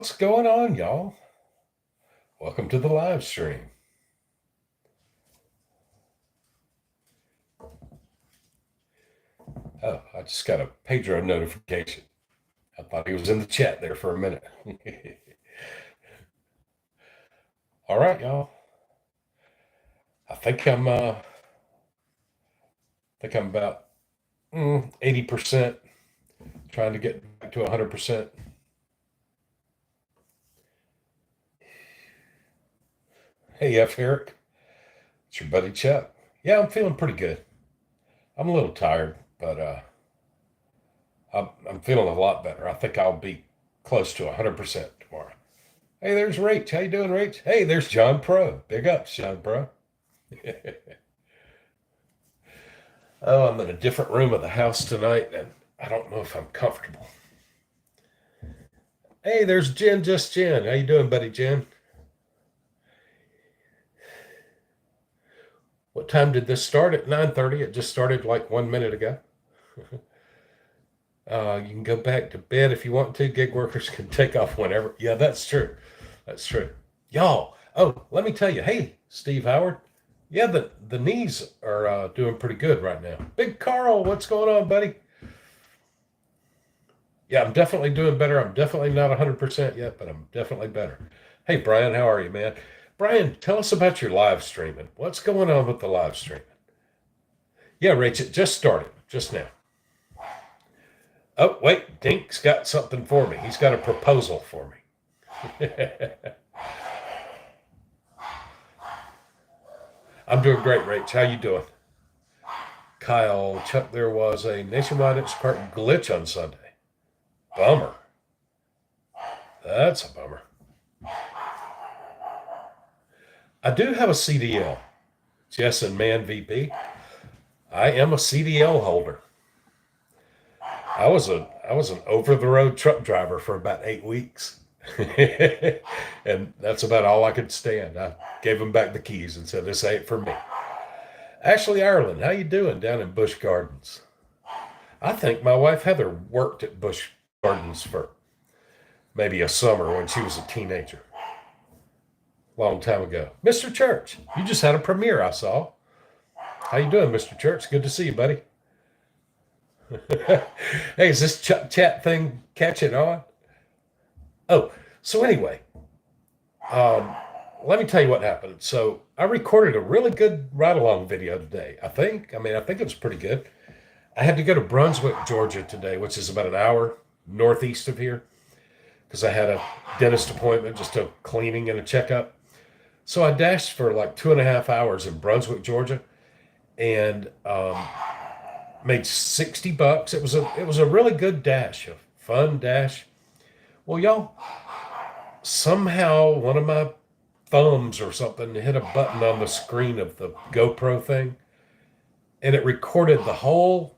What's going on, y'all? Welcome to the live stream. Oh, I just got a Pedro notification. I thought he was in the chat there for a minute. All right, y'all. I think I'm about 80%, trying to get back to 100%. Hey, F. Eric, it's your buddy Chuck. Yeah, I'm feeling pretty good. I'm a little tired, but I'm feeling a lot better. I think I'll be close to 100% tomorrow. Hey, there's Rach. How you doing, Rach? Hey, there's John Pro. Big ups, John Pro. Oh, I'm in a different room of the house tonight, and I don't know if I'm comfortable. Hey, there's Jen, just Jen. How you doing, buddy, Jen? What time did this start? At 9:30. It just started like 1 minute ago. You can go back to bed if you want to. Gig workers can take off whenever. Yeah, that's true. That's true. Y'all, oh, let me tell you. Hey, Steve Howard. Yeah, the knees are doing pretty good right now. Big Carl, what's going on, buddy? Yeah, I'm definitely doing better. I'm definitely not 100% yet, but I'm definitely better. Hey, Brian, how are you, man? Brian, tell us about your live streaming. What's going on with the live streaming? Yeah, Rach, it just started, just now. Oh, wait, Dink's got something for me. He's got a proposal for me. I'm doing great, Rach. How you doing? Kyle, Chuck, there was a nationwide Instacart glitch on Sunday. Bummer. That's a bummer. I do have a CDL. Jess and Man VP. I am a CDL holder. I was an over the road truck driver for about 8 weeks. And that's about all I could stand. I gave him back the keys and said, "This ain't for me." Ashley Ireland, how you doing down in Busch Gardens? I think my wife Heather worked at Busch Gardens for maybe a summer when she was a teenager, long time ago. Mr. Church, you just had a premiere, I saw. How you doing, Mr. Church? Good to see you, buddy. Hey, is this chat thing catching on? Oh, so anyway, um, let me tell you what happened. So I recorded a really good ride along video today. I think it was pretty good. I had to go to Brunswick, Georgia today, which is about an hour northeast of here, because I had a dentist appointment, just a cleaning and a checkup. So I dashed for like 2.5 hours in Brunswick, Georgia, and made $60. It was a really good dash, a fun dash. Well, y'all, somehow one of my thumbs or something hit a button on the screen of the GoPro thing, and it recorded the whole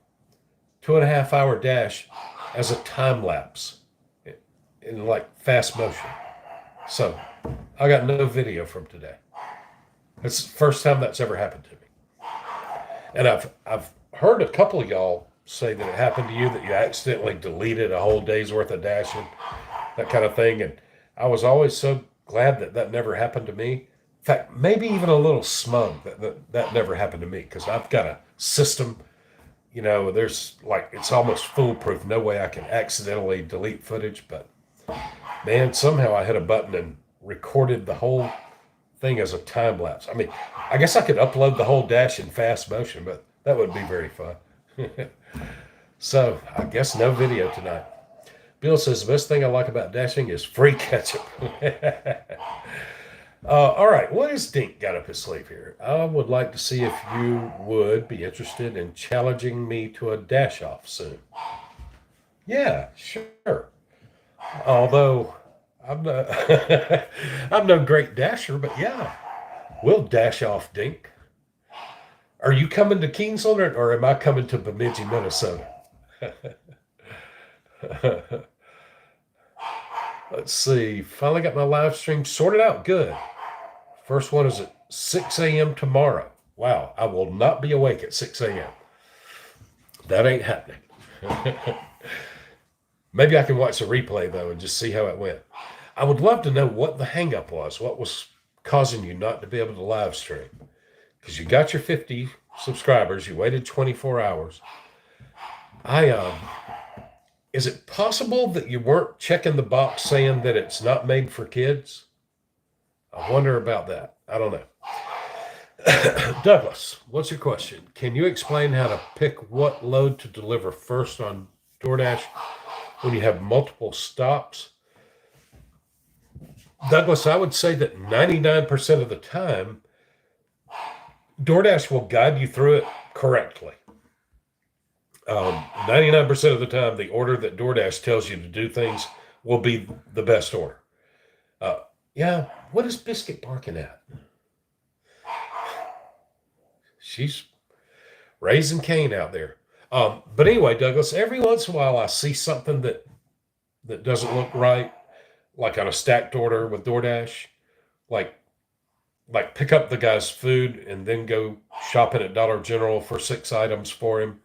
2.5 hour dash as a time lapse in like fast motion. So I got no video from today. It's the first time that's ever happened to me. And I've heard a couple of y'all say that it happened to you, that you accidentally deleted a whole day's worth of dashing, that kind of thing. And I was always so glad that that never happened to me. In fact, maybe even a little smug that never happened to me, because I've got a system, there's like, it's almost foolproof. No way I can accidentally delete footage. But man, somehow I hit a button and recorded the whole thing as a time lapse. I mean, I guess I could upload the whole dash in fast motion, but that would be very fun. So I guess no video tonight. Bill says the best thing I like about dashing is free ketchup. All right, what has Dink got up his sleeve here? I would like to see if you would be interested in challenging me to a dash off soon. Yeah, sure. Although I'm not, I'm no great dasher, but yeah, we'll dash off, Dink. Are you coming to Kingsland, or am I coming to Bemidji, Minnesota? Let's see. Finally got my live stream sorted out. Good. First one is at 6 a.m. tomorrow. Wow, I will not be awake at 6 a.m. That ain't happening. Maybe I can watch the replay though and just see how it went. I would love to know what the hangup was. What was causing you not to be able to live stream? Because you got your 50 subscribers, you waited 24 hours. Is it possible that you weren't checking the box saying that it's not made for kids? I wonder about that. I don't know. Douglas, what's your question? Can you explain how to pick what load to deliver first on DoorDash when you have multiple stops? Douglas, I would say that 99% of the time, DoorDash will guide you through it correctly. 99% of the time, the order that DoorDash tells you to do things will be the best order. Yeah, what is Biscuit barking at? She's raising Cain out there. But anyway, Douglas, every once in a while I see something that doesn't look right, like on a stacked order with DoorDash, like pick up the guy's food and then go shopping at Dollar General for 6 items for him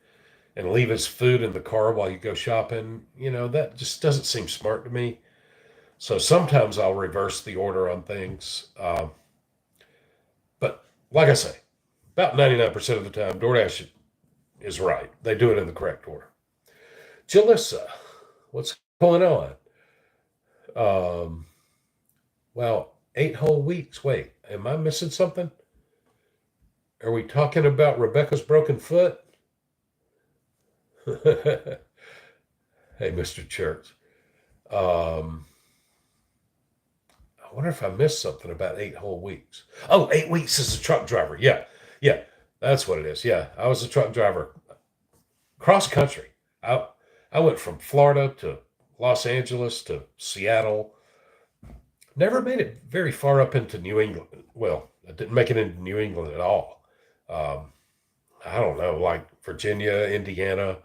and leave his food in the car while you go shopping. That just doesn't seem smart to me. So sometimes I'll reverse the order on things. But like I say, about 99% of the time, DoorDash is right. They do it in the correct order. Jalissa, what's going on? Well, 8 whole weeks. Wait, am I missing something? Are we talking about Rebecca's broken foot? Hey, Mr. Church. I wonder if I missed something about 8 whole weeks. Oh, 8 weeks as a truck driver. Yeah, that's what it is. Yeah, I was a truck driver cross country. I went from Florida to Los Angeles to Seattle. Never made it very far up into New England. Well, I didn't make it into New England at all. I don't know, like Virginia, Indiana,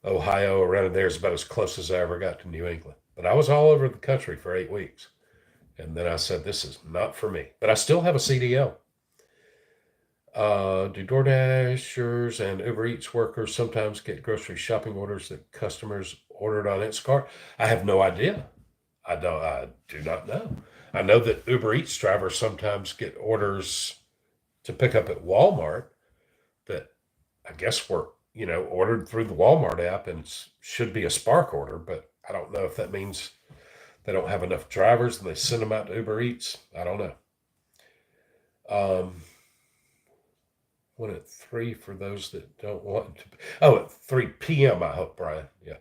Ohio, around there is about as close as I ever got to New England. But I was all over the country for 8 weeks. And then I said, this is not for me. But I still have a CDL. Do DoorDashers and Uber Eats workers sometimes get grocery shopping orders that customers ordered on Instacart? I have no idea. I do not know. I know that Uber Eats drivers sometimes get orders to pick up at Walmart that I guess were, ordered through the Walmart app and should be a Spark order, but I don't know if that means they don't have enough drivers and they send them out to Uber Eats. I don't know. 1 at 3 for those that don't want to. Oh, at 3 p.m. I hope, Brian. Yeah.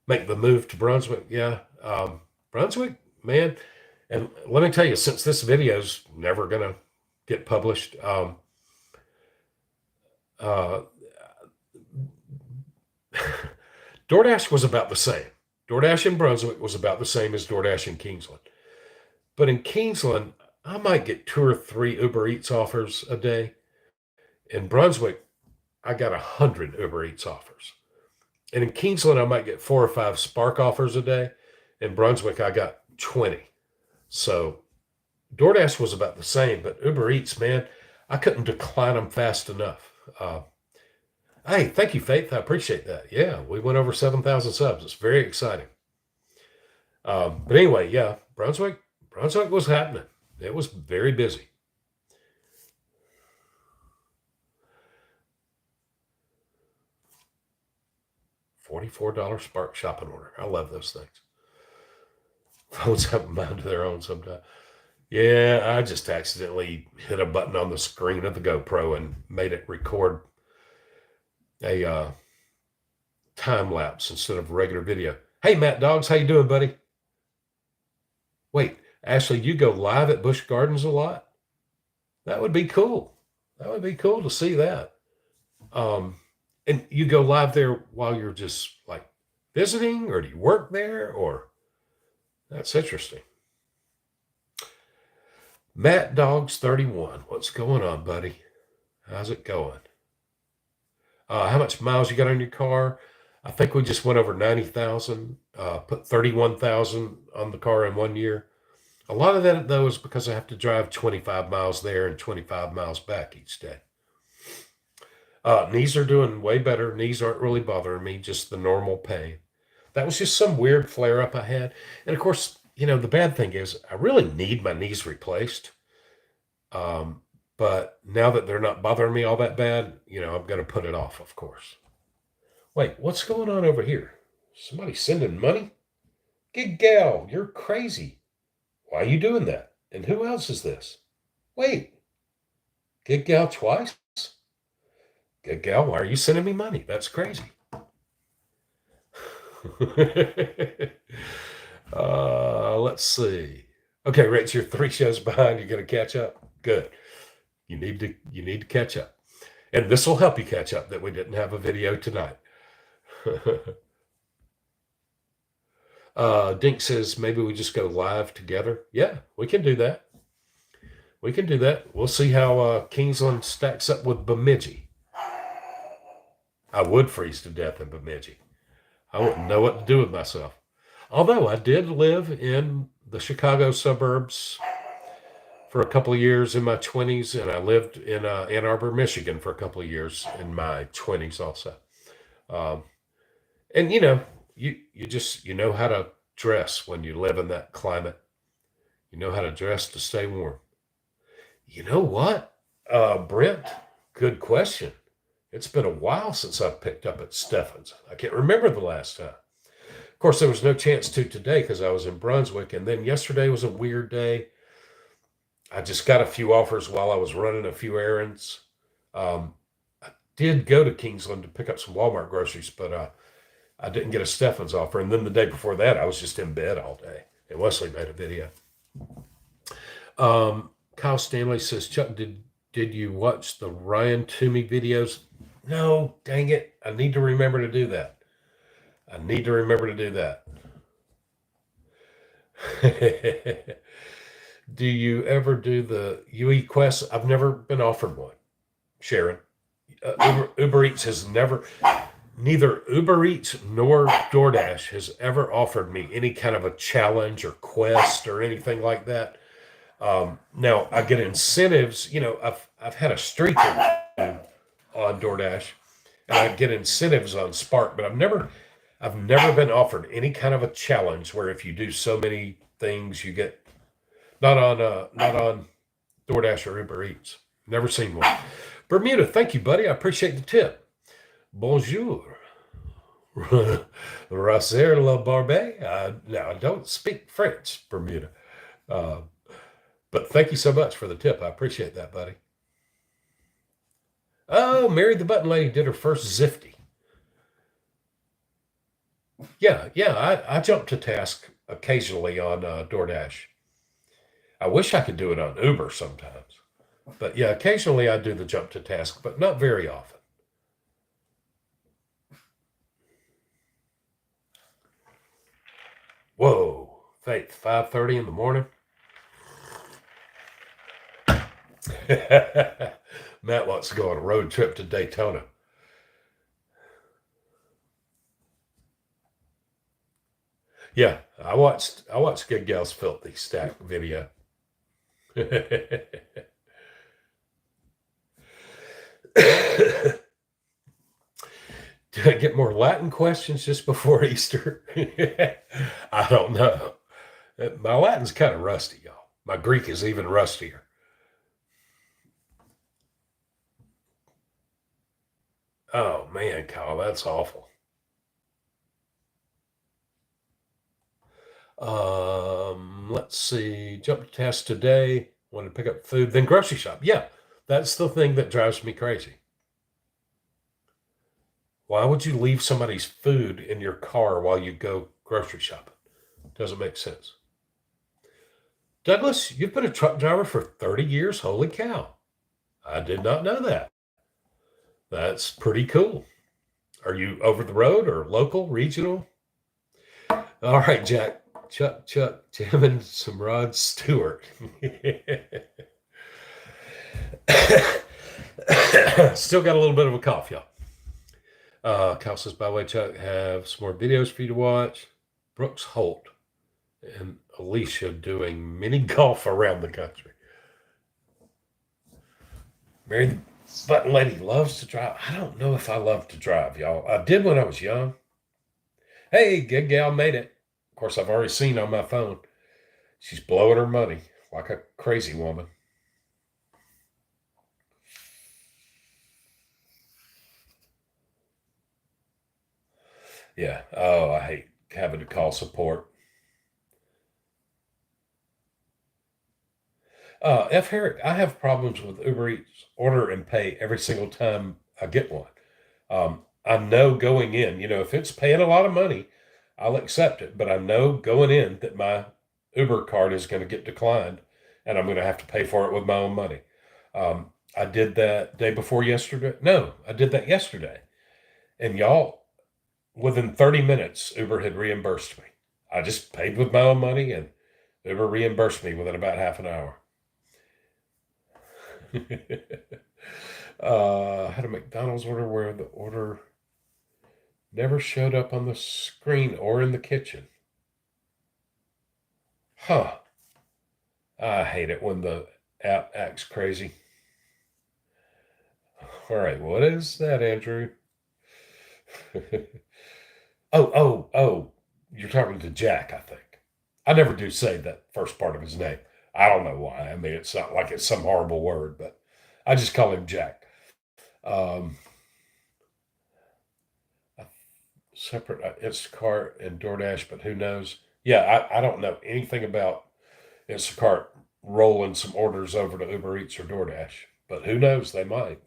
Make the move to Brunswick. Yeah. Brunswick, man. And let me tell you, since this video's never going to get published, DoorDash was about the same. DoorDash in Brunswick was about the same as DoorDash in Kingsland. But in Kingsland, I might get 2 or 3 Uber Eats offers a day. In Brunswick, I got 100 Uber Eats offers. And in Kingsland, I might get 4 or 5 Spark offers a day. In Brunswick, I got 20. So DoorDash was about the same, but Uber Eats, man, I couldn't decline them fast enough. Hey, thank you, Faith. I appreciate that. Yeah, we went over 7,000 subs. It's very exciting. But anyway, yeah, Brunswick was happening. It was very busy. $44 Spark shopping order. I love those things. Phones have a mind of their own sometimes. Yeah, I just accidentally hit a button on the screen of the GoPro and made it record a time lapse instead of regular video. Hey, Matt Dogs, how you doing, buddy? Wait, Ashley, you go live at Busch Gardens a lot? That would be cool. That would be cool to see that. And you go live there while you're just like visiting, or do you work there? Or that's interesting. Matt Dogs 31. What's going on, buddy? How's it going? How much miles you got on your car? I think we just went over 90,000, put 31,000 on the car in 1 year. A lot of that, though, is because I have to drive 25 miles there and 25 miles back each day. Knees are doing way better. Knees aren't really bothering me, just the normal pain. That was just some weird flare up I had. And of course, the bad thing is I really need my knees replaced. Um, but now that they're not bothering me all that bad, I'm going to put it off, of course. Wait, what's going on over here? Somebody sending money? Good gal, you're crazy. Why are you doing that? And who else is this? Wait, good gal twice? Good gal, why are you sending me money? That's crazy. Let's see. Okay, Rich, you're 3 shows behind. You're going to catch up. Good. You need to catch up, and this will help you catch up that we didn't have a video tonight. Dink says maybe we just go live together. Yeah, we can do that. We can do that. We'll see how Kingsland stacks up with Bemidji. I would freeze to death in Bemidji. I wouldn't know what to do with myself. Although I did live in the Chicago suburbs for a couple of years in my 20s, and I lived in Ann Arbor, Michigan for a couple of years in my 20s also. And you just know how to dress when you live in that climate. You know how to dress to stay warm. You know what, Brent? Good question. It's been a while since I've picked up at Stefan's. I can't remember the last time. Of course, there was no chance to today because I was in Brunswick, and then yesterday was a weird day. I just got a few offers while I was running a few errands. I did go to Kingsland to pick up some Walmart groceries, but I didn't get a Stefan's offer. And then the day before that, I was just in bed all day. And Wesley made a video. Kyle Stanley says, Chuck, did you watch the Ryan Toomey videos? No, dang it. I need to remember to do that. Do you ever do the UE Quest? I've never been offered one, Sharon. Uber Eats has neither Uber Eats nor DoorDash has ever offered me any kind of a challenge or quest or anything like that. Now I get incentives. I've had a streak on DoorDash, and I get incentives on Spark, but I've never been offered any kind of a challenge where if you do so many things, you get not on DoorDash or Uber Eats. Never seen one. Bermuda, thank you, buddy. I appreciate the tip. Bonjour. Rasser la barbe. Now, I don't speak French, Bermuda. But thank you so much for the tip. I appreciate that, buddy. Oh, Mary the Button Lady did her first Zifty. Yeah, I jump to task occasionally on DoorDash. I wish I could do it on Uber sometimes. But yeah, occasionally I do the jump to task, but not very often. Whoa, Faith, 5:30 in the morning. Matt wants to go on a road trip to Daytona. Yeah, I watched Good Gal's Filthy Stack video. Did I get more Latin questions just before Easter? I don't know. My Latin's kind of rusty, y'all. My Greek is even rustier. Oh man, Kyle, that's awful. Let's see. Jump to task today. Want to pick up food, then grocery shop. Yeah, that's the thing that drives me crazy. Why would you leave somebody's food in your car while you go grocery shopping? Doesn't make sense. Douglas, you've been a truck driver for 30 years. Holy cow. I did not know that. That's pretty cool. Are you over the road or local, regional? All right, Jack. Chuck, jamming some Rod Stewart. Still got a little bit of a cough, y'all. Kyle says, by the way, Chuck, have some more videos for you to watch. Brooks Holt and Alicia doing mini golf around the country. Button lady loves to drive. I don't know if I love to drive, y'all. I did when I was young. Hey, good gal made it. Of course, I've already seen on my phone. She's blowing her money like a crazy woman. Yeah. Oh, I hate having to call support. F. Herrick, I have problems with Uber Eats order and pay every single time I get one. I know going in, if it's paying a lot of money, I'll accept it. But I know going in that my Uber card is going to get declined and I'm going to have to pay for it with my own money. I did that day before yesterday. No, I did that yesterday. And y'all, within 30 minutes, Uber had reimbursed me. I just paid with my own money and Uber reimbursed me within about half an hour. Had a McDonald's order where the order never showed up on the screen or in the kitchen. Huh. I hate it when the app acts crazy. All right, what is that, Andrew? oh. You're talking to Jack, I think. I never do say that first part of his name. I don't know why. I mean, it's not like it's some horrible word, but I just call him Jack. Um, Separate Instacart and DoorDash, but who knows? Yeah, I don't know anything about Instacart rolling some orders over to Uber Eats or DoorDash, but who knows? They might.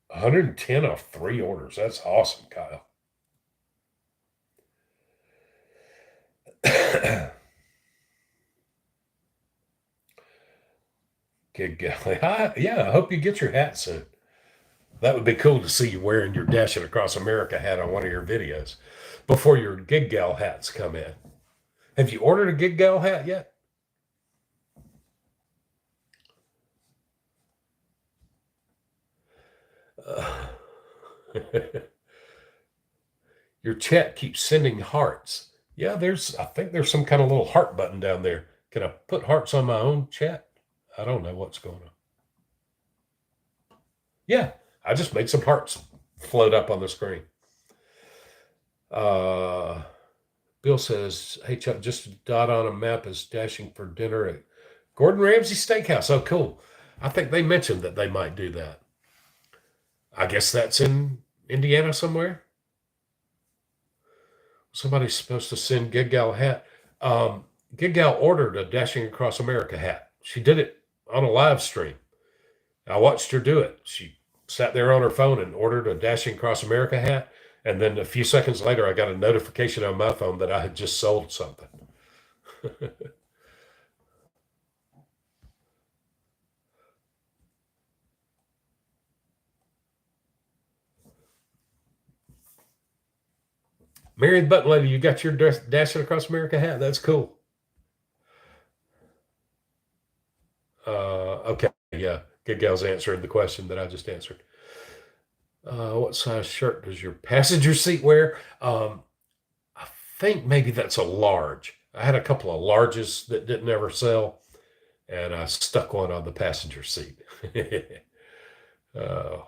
110 off 3 orders. That's awesome, Kyle. Good guy. Yeah, I hope you get your hat soon. That would be cool to see you wearing your Dashing Across America hat on one of your videos before your gig gal hats come in. Have you ordered a gig gal hat yet? Uh, your chat keeps sending hearts. Yeah, I think there's some kind of little heart button down there. Can I put hearts on my own chat? I don't know what's going on. Yeah, I just made some hearts float up on the screen. Uh, Bill says, "Hey Chuck, just a dot on a map is dashing for dinner at Gordon Ramsay Steakhouse." Oh, cool. I think they mentioned that they might do that. I guess that's in Indiana somewhere. Somebody's supposed to send Gig Gal a hat. Gig Gal ordered a Dashing Across America hat. She did it on a live stream. I watched her do it. She sat there on her phone and ordered a Dashing Across America hat. And then a few seconds later, I got a notification on my phone that I had just sold something. Mary the Button Lady, you got your Dashing Across America hat? That's cool. Okay, yeah. Good gal's answering the question that I just answered. What size shirt does your passenger seat wear? I think maybe that's a large. I had a couple of larges that didn't ever sell, and I stuck one on the passenger seat. uh,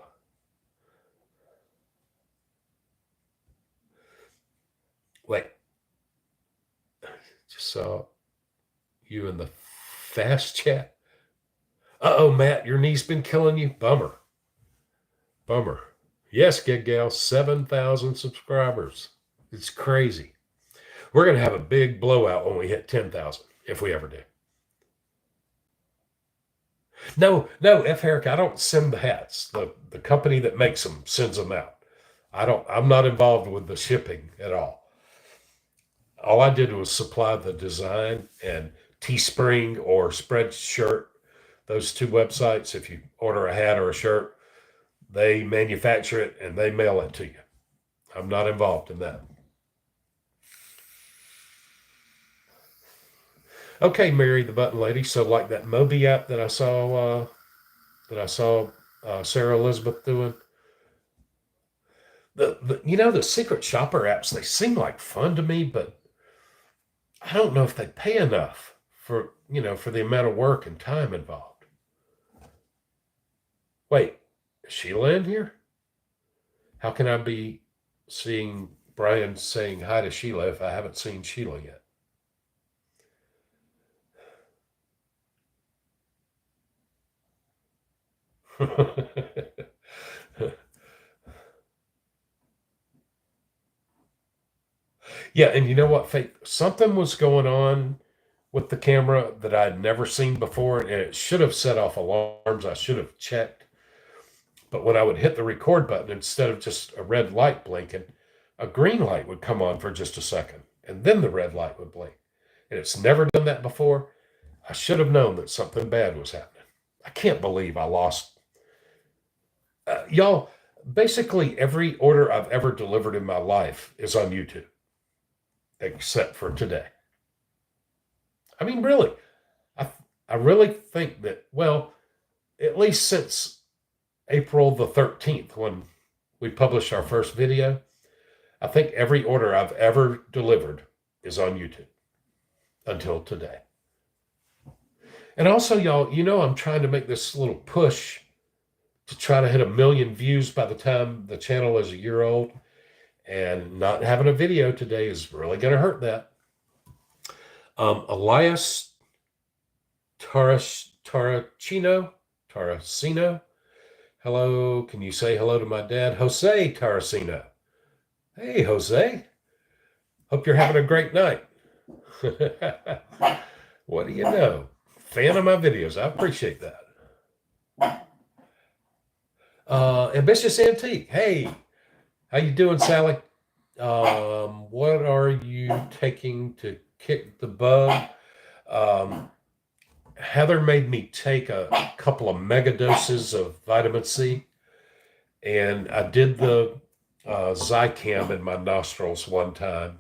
Wait, just saw you in the fast chat. Oh, Matt, your knee's been killing you. Bummer. Bummer. Yes, Gig Gal, 7,000 subscribers. It's crazy. We're going to have a big blowout when we hit 10,000, if we ever do. No, F. Herrick, I don't send the hats. The company that makes them sends them out. I'm not involved with the shipping at all. All I did was supply the design, and Teespring or Spreadshirt, those two websites, if you order a hat or a shirt, they manufacture it and they mail it to you. I'm not involved in that. Okay, Mary the Button Lady. So like that Moby app that I saw Sarah Elizabeth doing. The secret shopper apps, they seem like fun to me, but I don't know if they pay enough for the amount of work and time involved. Wait, is Sheila in here? How can I be seeing Brian saying hi to Sheila if I haven't seen Sheila yet? Yeah, and you know what, Faith? Something was going on with the camera that I'd never seen before, and it should have set off alarms. I should have checked. But when I would hit the record button, instead of just a red light blinking, a green light would come on for just a second, and then the red light would blink. And it's never done that before. I should have known that something bad was happening. I can't believe I lost. Y'all, basically every order I've ever delivered in my life is on YouTube, except for today. I mean, really, I, I really think that, well, at least since April the 13th, when we published our first video, I think every order I've ever delivered is on YouTube until today. And also, y'all, I'm trying to make this little push to try to hit 1 million views by the time the channel is a year old. And not having a video today is really going to hurt that. Elias Taracino, hello. Can you say hello to my dad, Jose Taracino? Hey, Jose. Hope you're having a great night. What do you know? Fan of my videos. I appreciate that. Ambitious Antique. Hey, how you doing, Sally? What are you taking to kick the bug? Heather made me take a couple of mega doses of vitamin C, and I did the Zicam in my nostrils one time,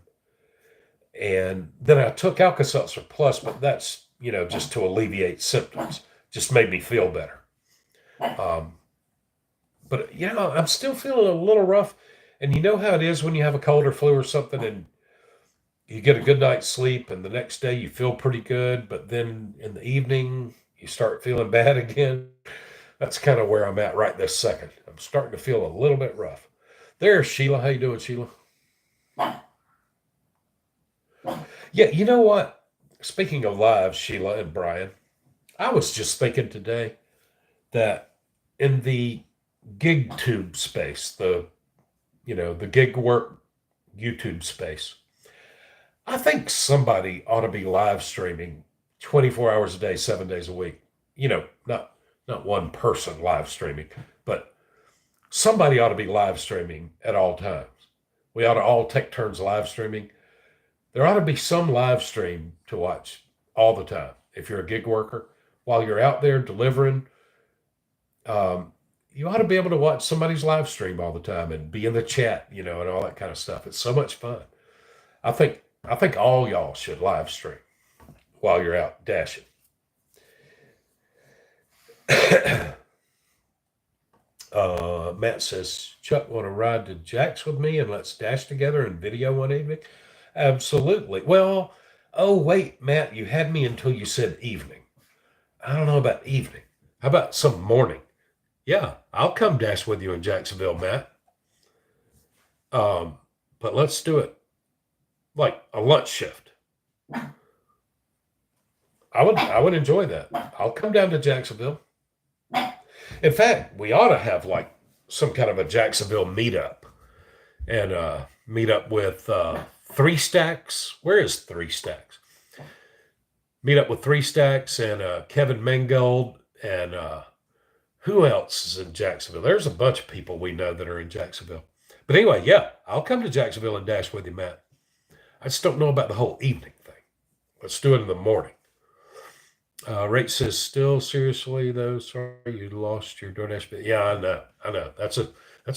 and then I took Alka-Seltzer Plus, but that's just to alleviate symptoms. Just made me feel better. But I'm still feeling a little rough, and you know how it is when you have a cold or flu or something, and you get a good night's sleep, and the next day you feel pretty good, but then in the evening you start feeling bad again. That's kind of where I'm at right this second. I'm starting to feel a little bit rough. There's Sheila. How you doing, Sheila? Yeah, you know what? Speaking of lives, Sheila and Brian, I was just thinking today that in the gig tube space, the gig work YouTube space, I think somebody ought to be live streaming 24 hours a day, 7 days a week. Not one person live streaming, but somebody ought to be live streaming at all times. We ought to all take turns live streaming. There ought to be some live stream to watch all the time. If you're a gig worker, while you're out there delivering, you ought to be able to watch somebody's live stream all the time and be in the chat, and all that kind of stuff. It's so much fun. I think all y'all should live stream while you're out dashing. Matt says, Chuck, want to ride to Jack's with me and let's dash together and video one evening? Absolutely. Well, oh, wait, Matt, you had me until you said evening. I don't know about evening. How about some morning? Yeah, I'll come dash with you in Jacksonville, Matt. But let's do it like a lunch shift. I would enjoy that. I'll come down to Jacksonville. In fact, we ought to have like some kind of a Jacksonville meetup and meet up with Three Stacks. Where is Three Stacks? Meet up with Three Stacks and Kevin Mangold and who else is in Jacksonville? There's a bunch of people we know that are in Jacksonville. But anyway, yeah, I'll come to Jacksonville and dash with you, Matt. I just don't know about the whole evening thing. Let's do it in the morning. Rach says, still seriously though, sorry you lost your DoorDash. Yeah, I know. That's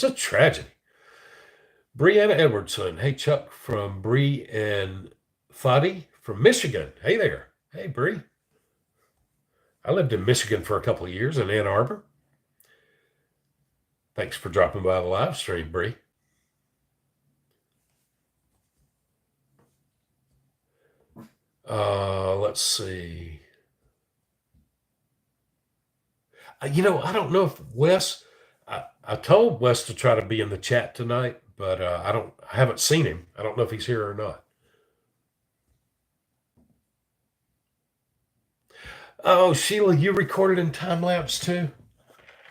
a tragedy. Brianna Edwardson. Hey, Chuck from Bree and Fadi from Michigan. Hey there. Hey, Bree. I lived in Michigan for a couple of years in Ann Arbor. Thanks for dropping by the live stream, Bree. Let's see. I don't know if Wes. I told Wes to try to be in the chat tonight, but I haven't seen him. I don't know if he's here or not. Oh, Sheila, you recorded in time lapse too?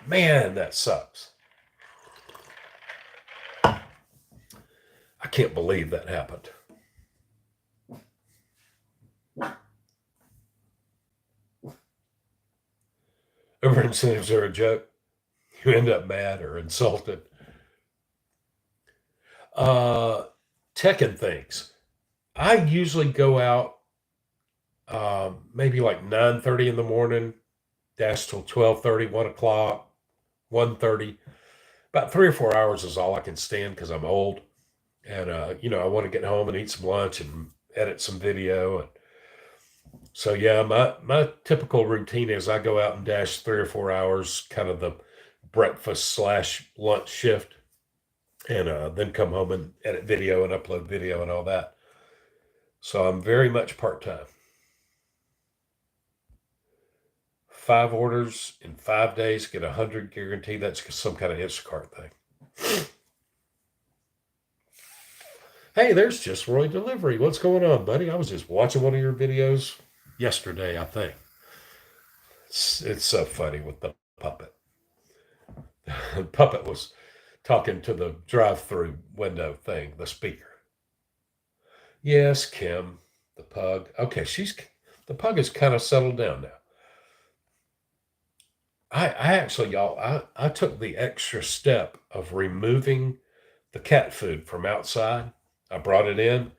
Man, that sucks. I can't believe that happened. Over incentives are a joke. You end up mad or insulted. Tech and things. I usually go out maybe like 9:30 in the morning, dash till 12:30, 1 o'clock, 1:30. About 3 or 4 hours is all I can stand because I'm old. And, I want to get home and eat some lunch and edit some video. And so, yeah, my typical routine is I go out and dash 3 or 4 hours, kind of the breakfast slash lunch shift, and then come home and edit video and upload video and all that. So I'm very much part time. 5 orders in 5 days, get 100 guaranteed. That's some kind of Instacart thing. Hey, there's Just Roy Delivery. What's going on, buddy? I was just watching one of your videos yesterday, I think. It's so funny with the puppet. The puppet was talking to the drive-through window thing, the speaker. Yes, Kim, the pug. Okay, the pug has kind of settled down now. I actually, y'all, I took the extra step of removing the cat food from outside. I brought it in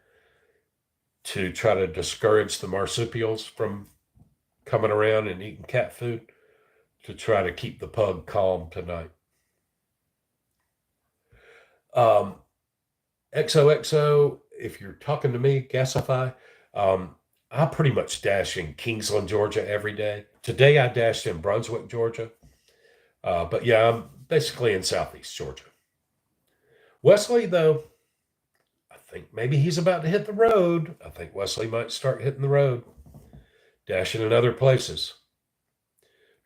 to try to discourage the marsupials from coming around and eating cat food, to try to keep the pug calm tonight. XOXO, if you're talking to me, Gasify, I pretty much dash in Kingsland, Georgia every day. Today I dashed in Brunswick, Georgia. But yeah, I'm basically in Southeast Georgia. Wesley, though, I think maybe he's about to hit the road. I think Wesley might start hitting the road, dashing in other places.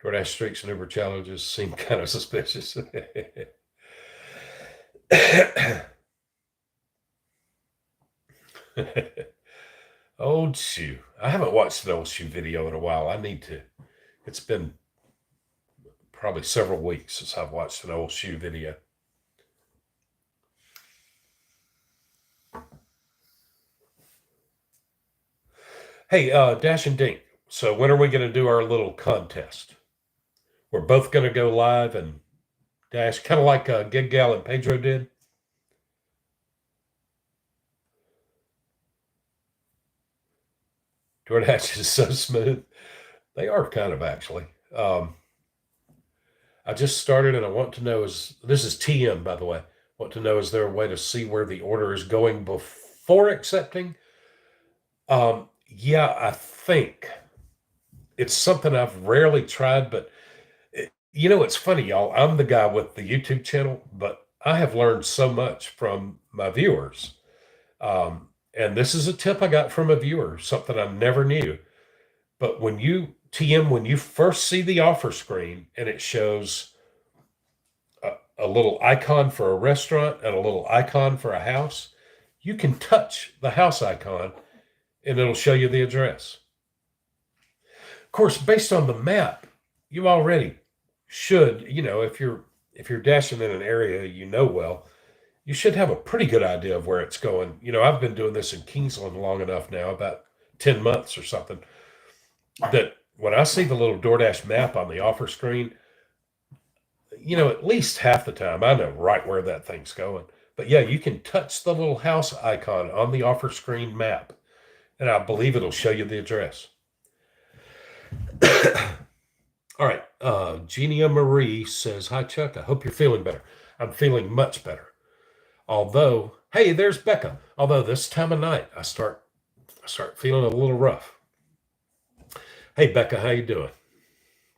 DoorDash streaks and Uber challenges seem kind of suspicious. Old shoe. I haven't watched an old shoe video in a while. I need to. It's been probably several weeks since I've watched an old shoe video. Hey, Dash and Dink. So when are we going to do our little contest? We're both going to go live and dash, kind of like Gig Gal and Pedro did. DoorDash is so smooth. They are kind of, actually. I just started and I want to know this is TM, by the way. Want to know, is there a way to see where the order is going before accepting? Yeah, I think it's something I've rarely tried, but it's funny, y'all. I'm the guy with the YouTube channel, but I have learned so much from my viewers. And this is a tip I got from a viewer, something I never knew. But when you first see the offer screen and it shows a little icon for a restaurant and a little icon for a house, you can touch the house icon and it'll show you the address. Of course, based on the map, you already should, if you're dashing in an area well, you should have a pretty good idea of where it's going. I've been doing this in Kingsland long enough now, about 10 months or something, that when I see the little DoorDash map on the offer screen, at least half the time I know right where that thing's going. But yeah, you can touch the little house icon on the offer screen map, and I believe it'll show you the address. All right. Genia Marie says, "Hi, Chuck. I hope you're feeling better." I'm feeling much better. Although, hey, there's Becca. Although this time of night, I start feeling a little rough. Hey, Becca, how you doing?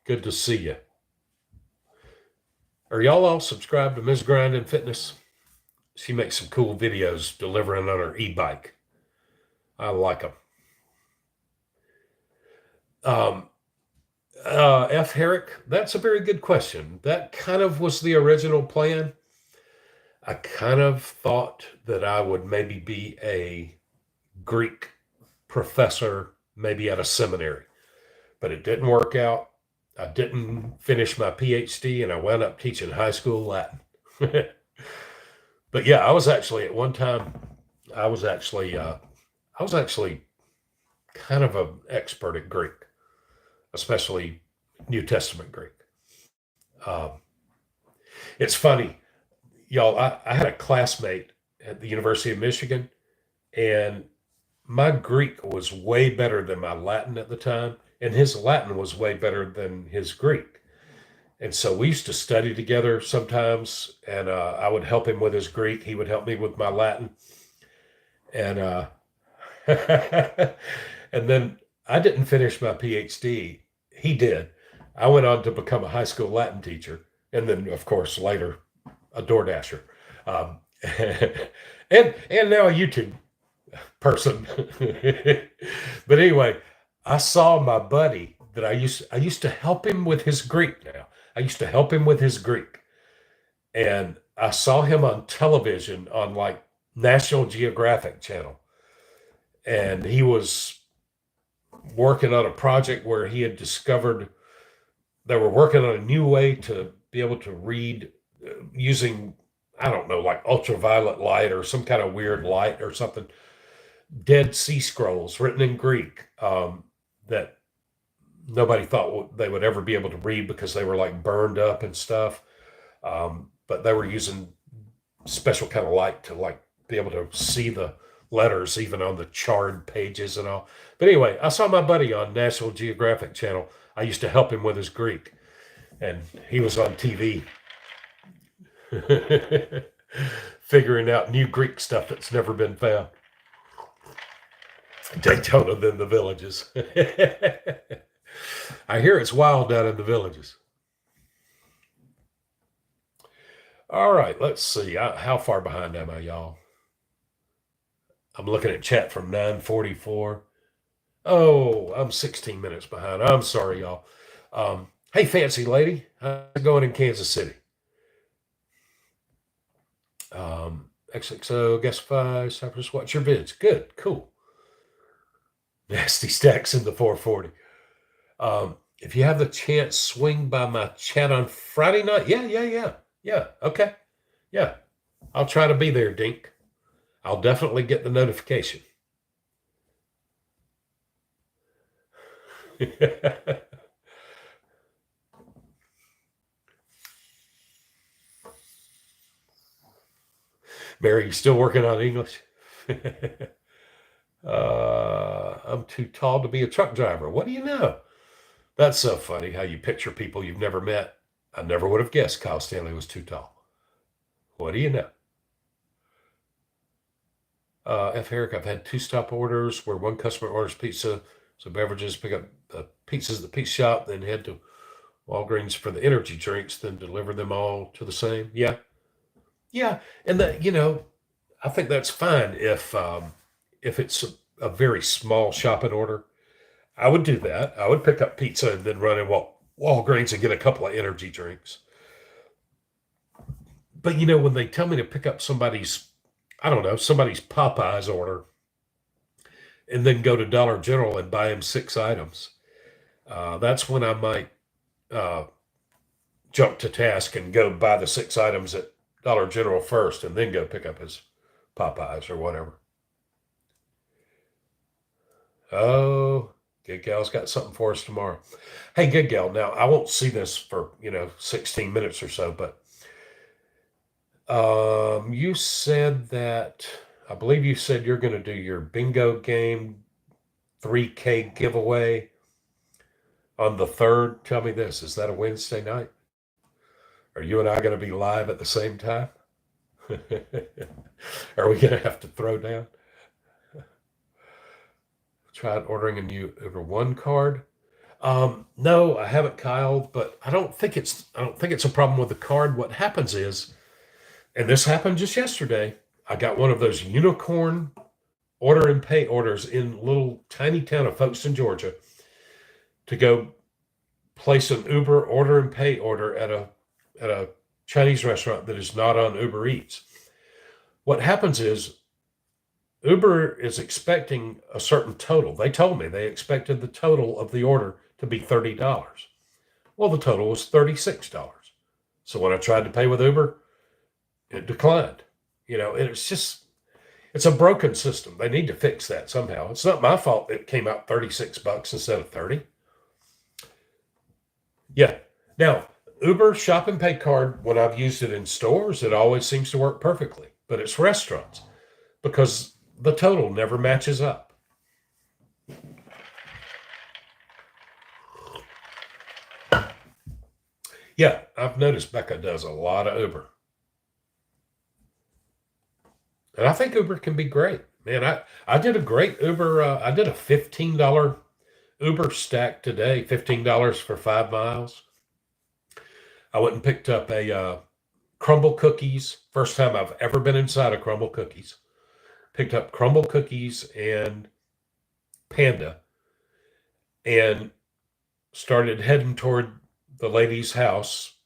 Good to see you. Are y'all all subscribed to Ms. Grind and Fitness? She makes some cool videos delivering on her e-bike. I like them. F. Herrick, that's a very good question. That kind of was the original plan. I kind of thought that I would maybe be a Greek professor, maybe at a seminary, but it didn't work out. I didn't finish my PhD and I wound up teaching high school Latin. But yeah, I was actually at one time, I was actually, uh, I was actually kind of an expert at Greek, especially New Testament Greek. Um, it's funny, y'all. I had a classmate at the University of Michigan, and my Greek was way better than my Latin at the time, and his Latin was way better than his Greek. And so we used to study together sometimes, and I would help him with his Greek. He would help me with my Latin, and and then I didn't finish my PhD. He did. I went on to become a high school Latin teacher, and then, of course, later a DoorDasher, um, and now a YouTube person. But anyway, I saw my buddy that I used to help him with his Greek now. I used to help him with his Greek. And I saw him on television on like National Geographic channel. And he was working on a project where he had discovered they were working on a new way to be able to read using, I don't know, like ultraviolet light or some kind of weird light or something, Dead Sea Scrolls written in Greek, that nobody thought they would ever be able to read because they were like burned up and stuff. But they were using special kind of light to like be able to see the letters even on the charred pages and all. But anyway, I saw my buddy on National Geographic channel. I used to help him with his Greek, and he was on TV figuring out new Greek stuff that's never been found. Daytona than the villages. I hear it's wild down in the villages. All right, let's see. How far behind am I, y'all? I'm looking at chat from 9:44. Oh, I'm 16 minutes behind. I'm sorry, y'all. Hey, fancy lady, how's it going in Kansas City? XXO, guess five, Cypress, what's your bids? Good, cool. Nasty stacks in the 440. If you have the chance, swing by my chat on Friday night. Yeah. Okay. Yeah. I'll try to be there, Dink. I'll definitely get the notification. Mary, you still working on English? I'm too tall to be a truck driver. What do you know? That's so funny how you picture people you've never met. I never would have guessed Kyle Stanley was too tall. What do you know? F. Herrick, I've had two stop orders where one customer orders pizza, so beverages, pick up pizzas at the pizza shop, then head to Walgreens for the energy drinks, then deliver them all to the same. Yeah, yeah, and that I think that's fine if it's a very small shopping order. I would do that. I would pick up pizza and then run in Walgreens and get a couple of energy drinks. But when they tell me to pick up somebody's, I don't know, somebody's Popeyes order and then go to Dollar General and buy him six items, that's when I might uh, jump to task and go buy the six items at Dollar General first and then go pick up his Popeyes or whatever. Oh, Good Gal's got something for us tomorrow. Hey, Good Gal, now I won't see this for, 16 minutes or so, but you said that, I believe you said you're going to do your bingo game 3K giveaway on the 3rd. Tell me this, is that a Wednesday night? Are you and I going to be live at the same time? Are we going to have to throw down? Tried ordering a new Uber One card. No, I haven't, Kyle, but I don't think it's a problem with the card. What happens is, and this happened just yesterday, I got one of those unicorn order and pay orders in little tiny town of Folkston, Georgia, to go place an Uber order and pay order at a Chinese restaurant that is not on Uber Eats. What happens is Uber is expecting a certain total. They told me they expected the total of the order to be $30. Well, the total was $36. So when I tried to pay with Uber, it declined. And it's a broken system. They need to fix that somehow. It's not my fault it came out $36 instead of 30. Yeah. Now, Uber Shop and Pay card, when I've used it in stores, it always seems to work perfectly. But it's restaurants because the total never matches up. Yeah, I've noticed Becca does a lot of Uber. And I think Uber can be great. Man, I did a great Uber. I did a $15 Uber stack today, $15 for 5 miles. I went and picked up a crumble cookies. First time I've ever been inside a crumble cookies. Picked up crumble cookies and Panda and started heading toward the lady's house,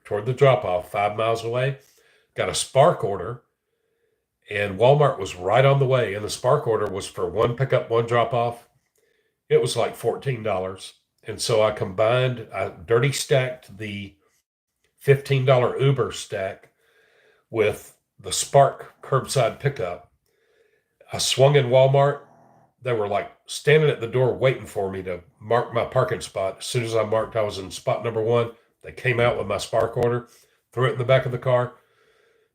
toward the drop off 5 miles away. Got a Spark order, and Walmart was right on the way. And the Spark order was for one pickup, one drop off. It was like $14. And so I dirty stacked the $15 Uber stack with the Spark curbside pickup. I swung in Walmart. They were like standing at the door waiting for me to mark my parking spot. As soon as I marked I was in spot number one, they came out with my Spark order, threw it in the back of the car,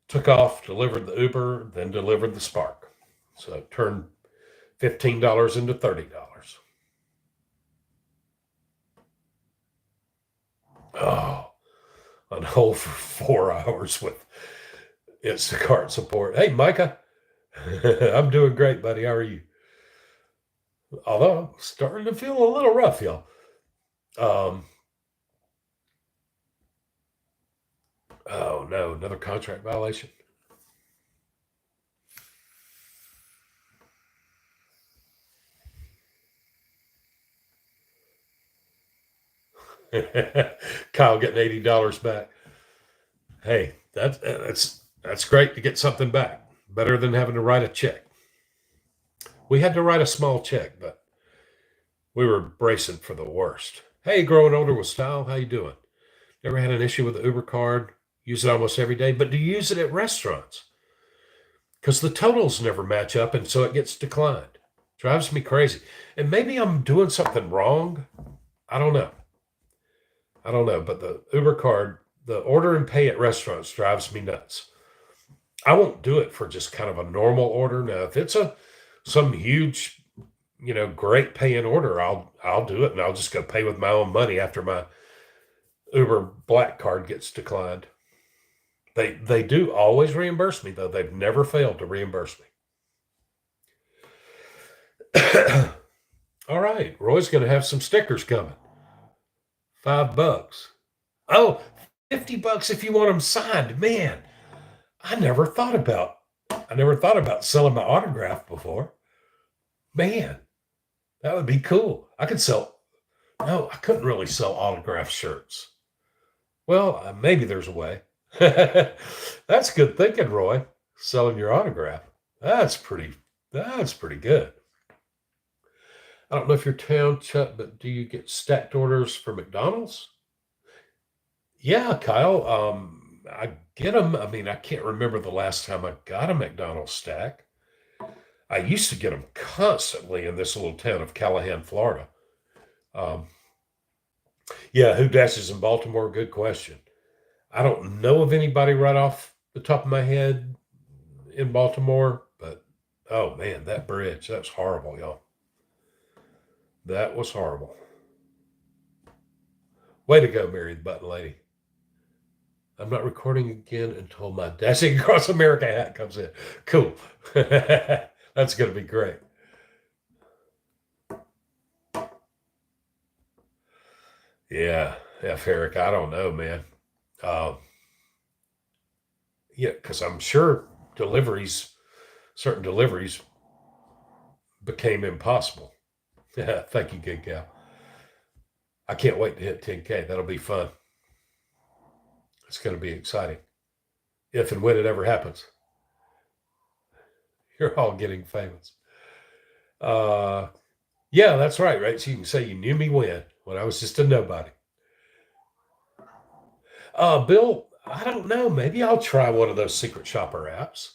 took off, delivered the Uber, then delivered the Spark. So it turned $15 into $30. Oh, on hold for 4 hours with Instacart support. Hey, Micah. I'm doing great, buddy. How are you? Although I'm starting to feel a little rough, y'all. Um, oh no, another contract violation. Kyle getting $80 back. Hey, that's great to get something back. Better than having to write a check. We had to write a small check, but we were bracing for the worst. Hey, growing older with style, how you doing? Never had an issue with the Uber card? Use it almost every day, but do you use it at restaurants? Because the totals never match up, and so it gets declined. Drives me crazy. And maybe I'm doing something wrong. I don't know. But the Uber card, the order and pay at restaurants drives me nuts. I won't do it for just kind of a normal order. Now, if it's some huge, great paying order, I'll do it, and I'll just go pay with my own money after my Uber Black card gets declined. They do always reimburse me, though. They've never failed to reimburse me. All right, Roy's going to have some stickers coming. $5. Oh, $50 if you want them signed. Man, I never thought about selling my autograph before. Man, that would be cool. No, I couldn't really sell autograph shirts. Well, maybe there's a way. That's good thinking, Roy. Selling your autograph. That's pretty good. I don't know if your town, Chuck, but do you get stacked orders for McDonald's? Yeah, Kyle. I get them. I mean, I can't remember the last time I got a McDonald's stack. I used to get them constantly in this little town of Callahan, Florida. Um, yeah, who dashes in Baltimore? Good question. I don't know of anybody right off the top of my head in Baltimore, but oh man, that bridge, that's horrible, y'all. That was horrible. Way to go, Mary the Button Lady. I'm not recording again until my Dashing Across America hat comes in. Cool. That's going to be great. Yeah, Eric, I don't know, man. Uh, yeah, because I'm sure certain deliveries became impossible. Yeah, thank you, good gal. I can't wait to hit 10K. That'll be fun. It's going to be exciting if and when it ever happens. You're all getting famous. Uh, yeah, that's right, right? So you can say you knew me when I was just a nobody. Bill, I don't know. Maybe I'll try one of those secret shopper apps.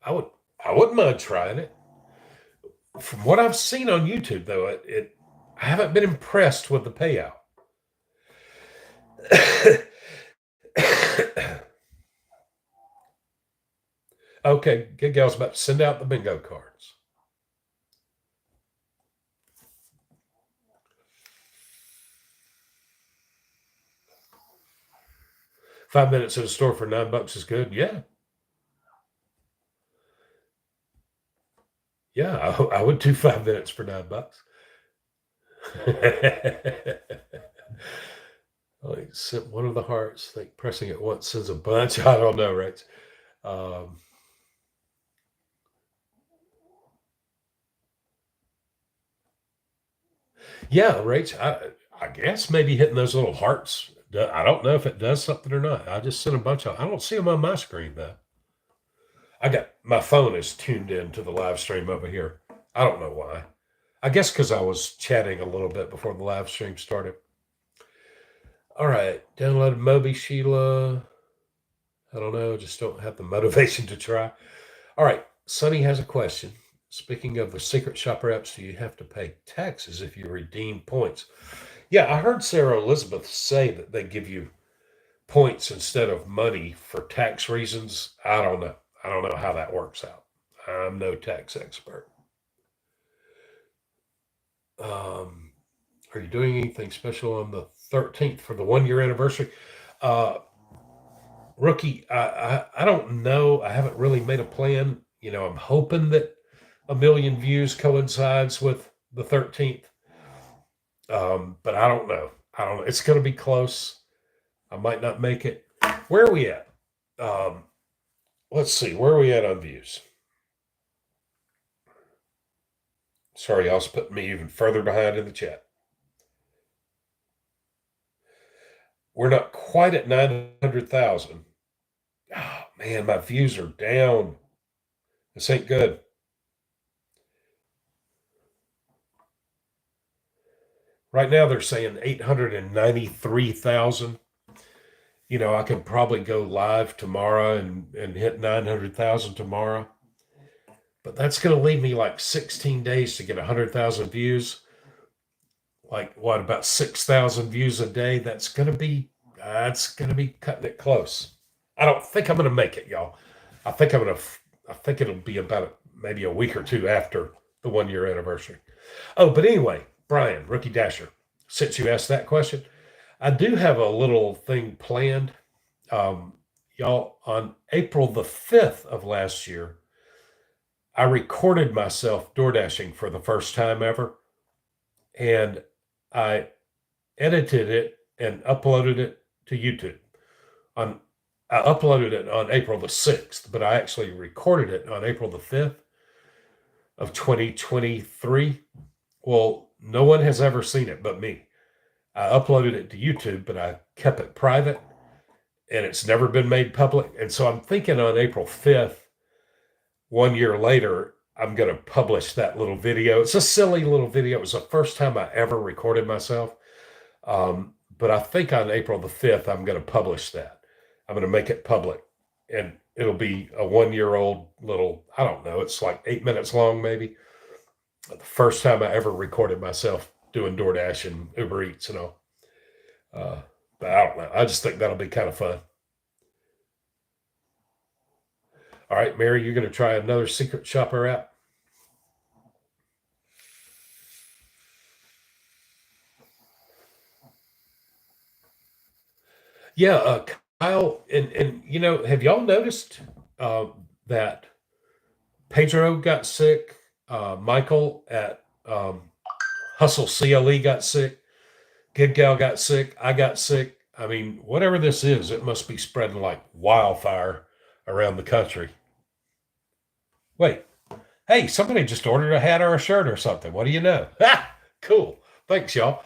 I would. I wouldn't mind trying it. From what I've seen on YouTube, though, I haven't been impressed with the payout. Okay, good gal's about to send out the bingo cards. $5 at a store for $9 is good. Yeah. Yeah, I would do 5 minutes for $9. Like one of the hearts, like pressing it once sends a bunch. I don't know, right? Um, yeah, Rach, I guess maybe hitting those little hearts. I don't know if it does something or not. I just sent a bunch of. I don't see them on my screen though. I got my phone is tuned in to the live stream over here. I don't know why. I guess because I was chatting a little bit before the live stream started. All right, downloaded Moby Sheila. I don't know, just don't have the motivation to try. All right, Sonny has a question. Speaking of the secret shopper apps, do you have to pay taxes if you redeem points? Yeah, I heard Sarah Elizabeth say that they give you points instead of money for tax reasons. I don't know. I don't know how that works out. I'm no tax expert. Are you doing anything special on the 13th for the 1 year anniversary? Uh, Rookie, I don't know. I haven't really made a plan. I'm hoping that a million views coincides with the 13th. But I don't know. I don't know. It's going to be close. I might not make it. Where are we at? Let's see. Where are we at on views? Sorry, y'all, it's putting me even further behind in the chat. We're not quite at 900,000. Oh, man, my views are down. This ain't good. Right now, they're saying 893,000. I could probably go live tomorrow and hit 900,000 tomorrow. But that's going to leave me like 16 days to get 100,000 views. Like what, about 6,000 views a day? That's going to be cutting it close. I don't think I'm going to make it, y'all. I think it'll be about maybe a week or two after the 1 year anniversary. Oh, but anyway, Brian, Rookie Dasher, since you asked that question, I do have a little thing planned. Y'all, on April the 5th of last year, I recorded myself door dashing for the first time ever. And I edited it and uploaded it to YouTube. I uploaded it on April the 6th, but I actually recorded it on April the 5th of 2023. Well, no one has ever seen it but me. I uploaded it to YouTube, but I kept it private and it's never been made public. And so I'm thinking on April 5th, 1 year later, I'm going to publish that little video. It's a silly little video. It was the first time I ever recorded myself. But I think on April the 5th, I'm going to publish that. I'm going to make it public. And it'll be a 1-year-old little, I don't know, it's like 8 minutes long, maybe. The first time I ever recorded myself doing DoorDash and Uber Eats and all. But I don't know. I just think that'll be kind of fun. All right, Mary, you're going to try another secret shopper app? Yeah, Kyle, and have y'all noticed that Pedro got sick? Michael at Hustle CLE got sick. Good Gal got sick. I got sick. I mean, whatever this is, it must be spreading like wildfire around the country. Wait, hey, somebody just ordered a hat or a shirt or something. What do you know? Ah, cool. Thanks, y'all.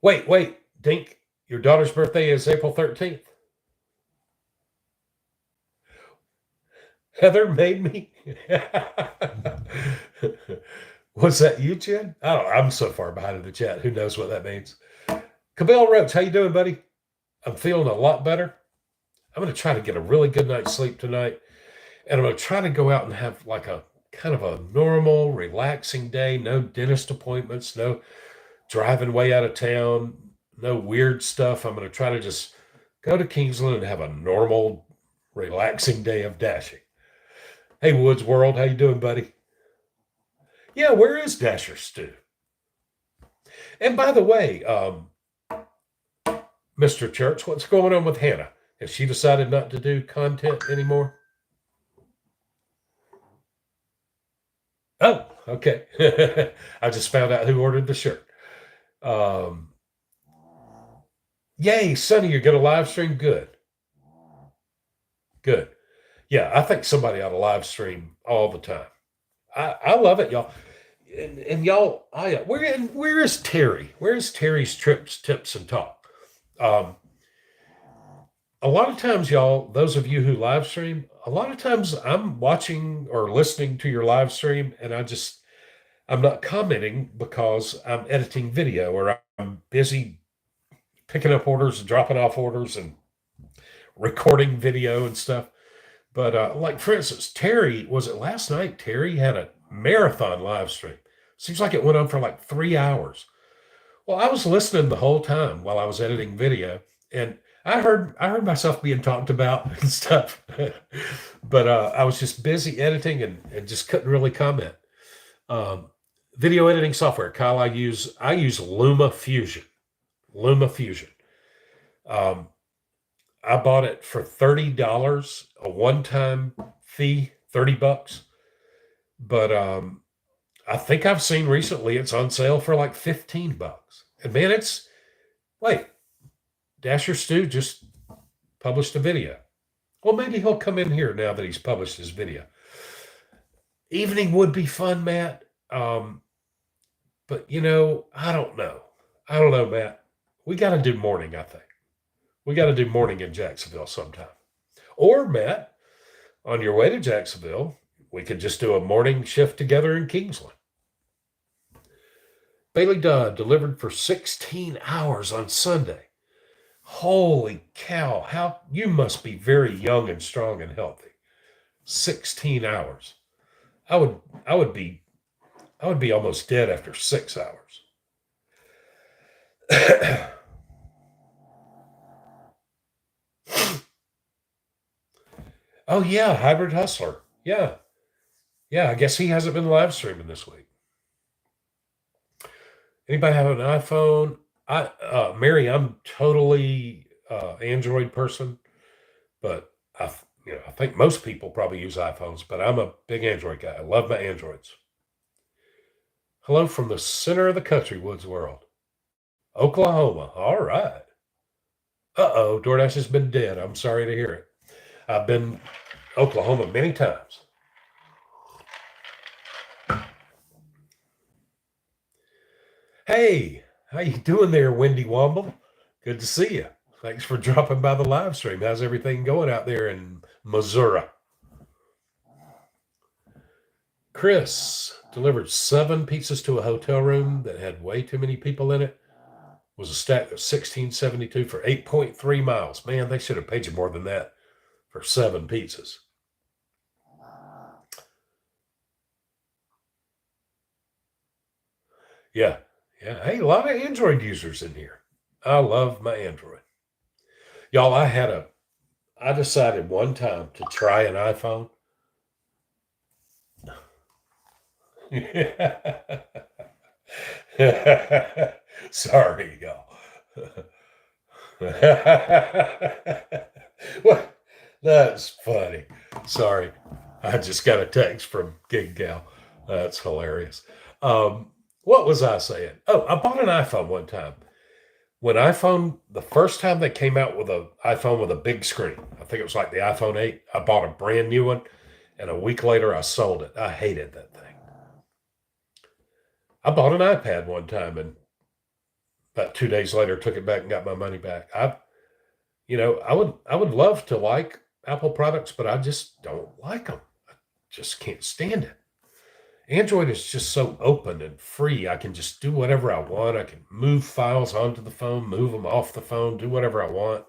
Wait, Dink, your daughter's birthday is April 13th. Heather made me. Was that you, Jen? I don't know. I'm so far behind in the chat. Who knows what that means? Cabell Roach, how you doing, buddy? I'm feeling a lot better. I'm going to try to get a really good night's sleep tonight. And I'm going to try to go out and have like a kind of a normal, relaxing day. No dentist appointments, no driving way out of town, no weird stuff. I'm going to try to just go to Kingsland and have a normal, relaxing day of dashing. Hey, Woods World, how you doing, buddy? Yeah, where is Dasher Stew? And by the way, Mr. Church, what's going on with Hannah? Has she decided not to do content anymore? Oh, okay. I just found out who ordered the shirt. Yay, Sonny, you're going to live stream? Good. Good. Yeah, I think somebody ought to live stream all the time. I love it, y'all. And y'all, where is Terry? Where is Terry's trips, tips, and talk? A lot of times, y'all, those of you who live stream, a lot of times I'm watching or listening to your live stream, and I'm not commenting because I'm editing video or I'm busy picking up orders and dropping off orders and recording video and stuff. But like for instance, Terry, was it last night? Terry had a marathon live stream. Seems like it went on for like 3 hours. Well, I was listening the whole time while I was editing video, and I heard myself being talked about and stuff. But I was just busy editing and just couldn't really comment. Um, Video editing software, Kyle, I use Luma Fusion. Luma Fusion. Um, I bought it for $30, a one-time fee, $30. But I think I've seen recently it's on sale for like $15. And man, wait, Dasher Stu just published a video. Well, maybe he'll come in here now that he's published his video. Evening would be fun, Matt. But I don't know. I don't know, Matt. We got to do morning, I think. We got to do morning in Jacksonville sometime. Or, Matt, on your way to Jacksonville, we could just do a morning shift together in Kingsland. Bailey Dodd delivered for 16 hours on Sunday. Holy cow. How you must be very young and strong and healthy. 16 hours. I would be almost dead after 6 hours. Oh yeah, Hybrid Hustler. Yeah. Yeah, I guess he hasn't been live streaming this week. Anybody have an iPhone? Mary, I'm totally Android person, but I think most people probably use iPhones, but I'm a big Android guy. I love my Androids. Hello from the center of the country, Woods World. Oklahoma. All right. Uh-oh, DoorDash has been dead. I'm sorry to hear it. I've been Oklahoma many times. Hey, how you doing there, Wendy Womble? Good to see you. Thanks for dropping by the live stream. How's everything going out there in Missouri? Chris delivered 7 pizzas to a hotel room that had way too many people in it. Was a stack of $16.72 for 8.3 miles. Man, they should have paid you more than that for 7 pizzas. Yeah. Yeah. Hey, a lot of Android users in here. I love my Android. Y'all, I decided one time to try an iPhone. Sorry, y'all. What? That's funny. Sorry. I just got a text from Gig Gal. That's hilarious. What was I saying? Oh, I bought an iPhone one time. When the first time they came out with an iPhone with a big screen, I think it was like the iPhone 8, I bought a brand new one, and a week later I sold it. I hated that thing. I bought an iPad one time and about 2 days later took it back and got my money back. I would love to like Apple products, but I just don't like them. I just can't stand it. Android is just so open and free. I can just do whatever I want. I can move files onto the phone, move them off the phone, do whatever I want.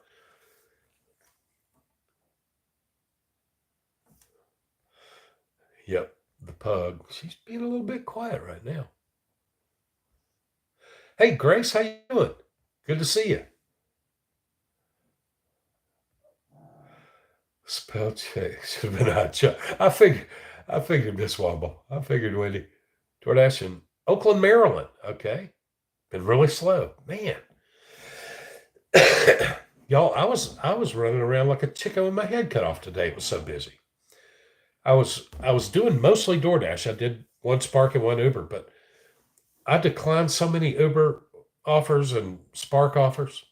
Yep, the pug. She's being a little bit quiet right now. Hey, Grace, how you doing? Good to see you. Spell check should have been hot chuck. I figured Miss Wobble. I figured Wendy. DoorDash in Oakland, Maryland. Okay. Been really slow. Man. Y'all, I was running around like a chicken with my head cut off today. It was so busy. I was doing mostly DoorDash. I did one Spark and one Uber, but I declined so many Uber offers and Spark offers.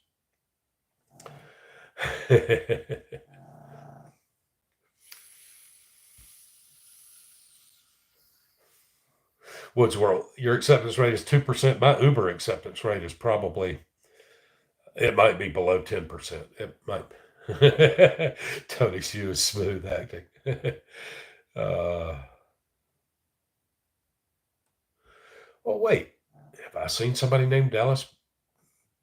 Woods World, your acceptance rate is 2%. My Uber acceptance rate is probably, it might be below 10%. It might. Tony Hsu is smooth acting. uh, well, wait. Have I seen somebody named Dallas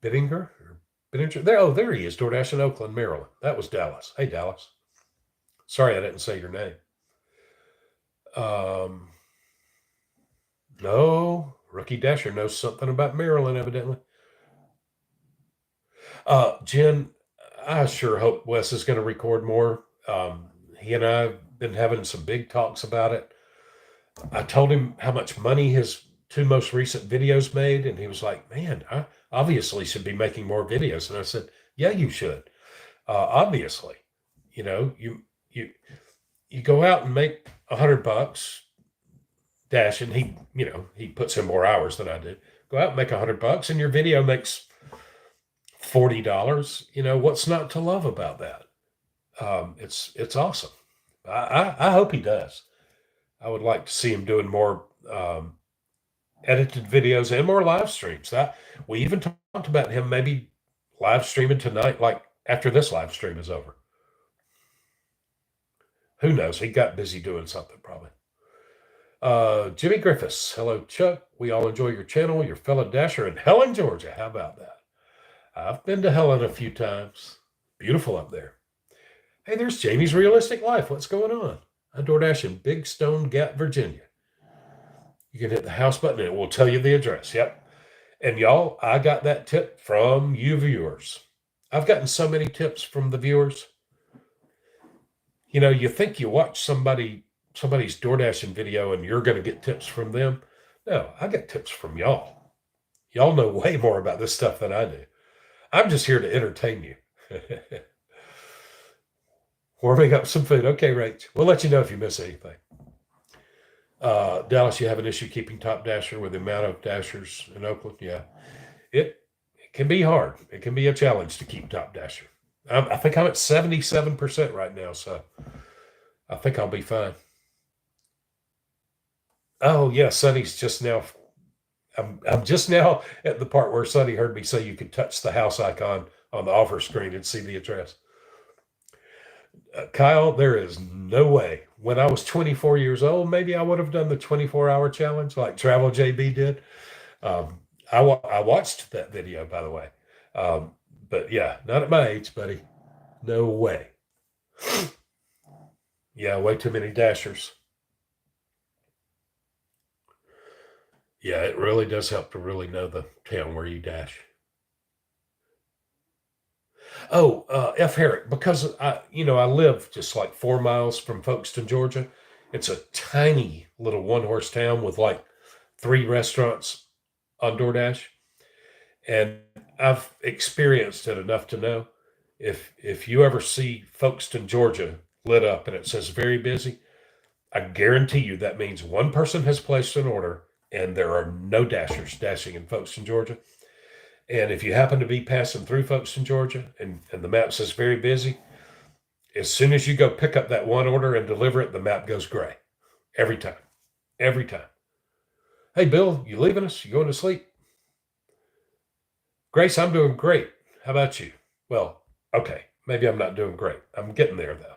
Bittinger? Or Bittinger? There he is. DoorDash in Oakland, Maryland. That was Dallas. Hey, Dallas. Sorry I didn't say your name. Um, no, Rookie Dasher knows something about Maryland, evidently. Jen, I sure hope Wes is going to record more. He and I have been having some big talks about it. I told him how much money his two most recent videos made, and he was like, "Man, I obviously should be making more videos." And I said, "Yeah, you should. Obviously, you know, you you go out and make $100, Dash, and he puts in more hours than I do. Go out and make $100, and your video makes $40. What's not to love about that? It's awesome. I hope he does. I would like to see him doing more edited videos and more live streams. That we even talked about him maybe live streaming tonight, like after this live stream is over. Who knows? He got busy doing something probably. Jimmy Griffiths. Hello, Chuck. We all enjoy your channel, your fellow Dasher in Helen, Georgia. How about that? I've been to Helen a few times. Beautiful up there. Hey, there's Jamie's Realistic Life. What's going on? I DoorDash in Big Stone Gap, Virginia. You can hit the house button and it will tell you the address. Yep. And y'all, I got that tip from you viewers. I've gotten so many tips from the viewers. You think you watch somebody's DoorDashing video and you're going to get tips from them. No, I get tips from y'all. Y'all know way more about this stuff than I do. I'm just here to entertain you. Warming up some food. Okay, Rach. We'll let you know if you miss anything. Dallas, you have an issue keeping Top Dasher with the amount of Dashers in Oakland? Yeah. It can be hard. It can be a challenge to keep Top Dasher. I think I'm at 77% right now, so I think I'll be fine. Oh, yeah, Sonny's just now. I'm just now at the part where Sonny heard me say you could touch the house icon on the offer screen and see the address. Kyle, there is no way. When I was 24 years old, maybe I would have done the 24-hour challenge like Travel JB did. I watched that video, by the way. But yeah, not at my age, buddy. No way. Yeah, way too many dashers. Yeah, it really does help to really know the town where you dash. Oh, F. Herrick, because I live just like 4 miles from Folkston, Georgia. It's a tiny little one-horse town with like 3 restaurants on DoorDash, and I've experienced it enough to know if you ever see Folkston, Georgia lit up and it says very busy, I guarantee you that means one person has placed an order and there are no dashers dashing in Folkston, Georgia. And if you happen to be passing through Folkston, Georgia, and the map says very busy, as soon as you go pick up that one order and deliver it, the map goes gray every time. Every time. Hey, Bill, you leaving us? You going to sleep? Grace, I'm doing great. How about you? Well, okay. Maybe I'm not doing great. I'm getting there, though.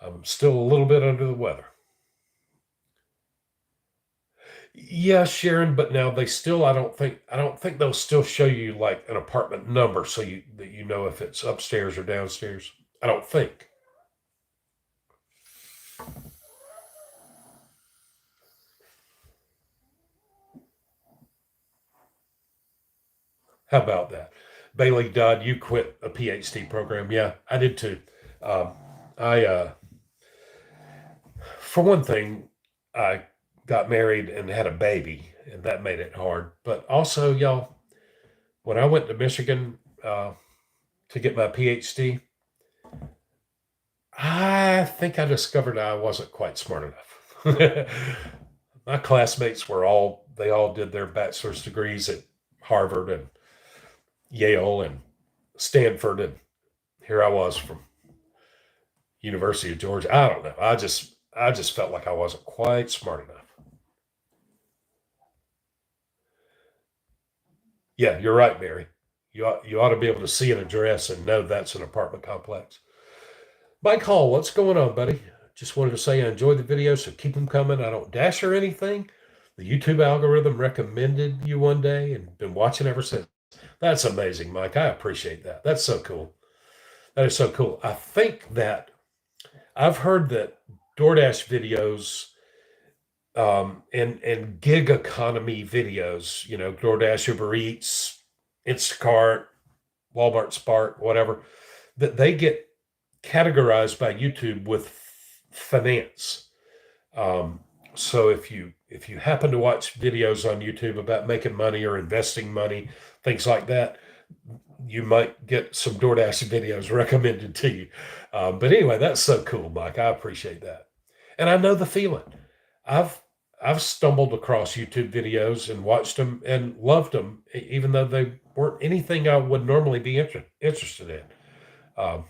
I'm still a little bit under the weather. Yeah, Sharon, but now they still I don't think they'll still show you like an apartment number so you know if it's upstairs or downstairs. I don't think. How about that? Bailey Dodd, you quit a PhD program. Yeah, I did too. Um, I For one thing, I got married and had a baby, and that made it hard. But also, y'all, when I went to Michigan to get my PhD, I think I discovered I wasn't quite smart enough. My classmates they all did their bachelor's degrees at Harvard and Yale and Stanford, and here I was from University of Georgia. I don't know. I just felt like I wasn't quite smart enough. Yeah, you're right, Mary. You ought to be able to see an address and know that's an apartment complex. Mike Hall, what's going on, buddy? Just wanted to say I enjoyed the videos, so keep them coming. I don't dash or anything. The YouTube algorithm recommended you one day and been watching ever since. That's amazing, Mike. I appreciate that. That's so cool. That is so cool. I think that I've heard that DoorDash videos and gig economy videos, DoorDash, Uber Eats, Instacart, Walmart, Spark, whatever, that they get categorized by YouTube with finance. Um, so if you happen to watch videos on YouTube about making money or investing money, things like that, you might get some DoorDash videos recommended to you. But anyway, that's so cool, Mike. I appreciate that, and I know the feeling. I've I've stumbled across YouTube videos and watched them and loved them, even though they weren't anything I would normally be interested in. Um,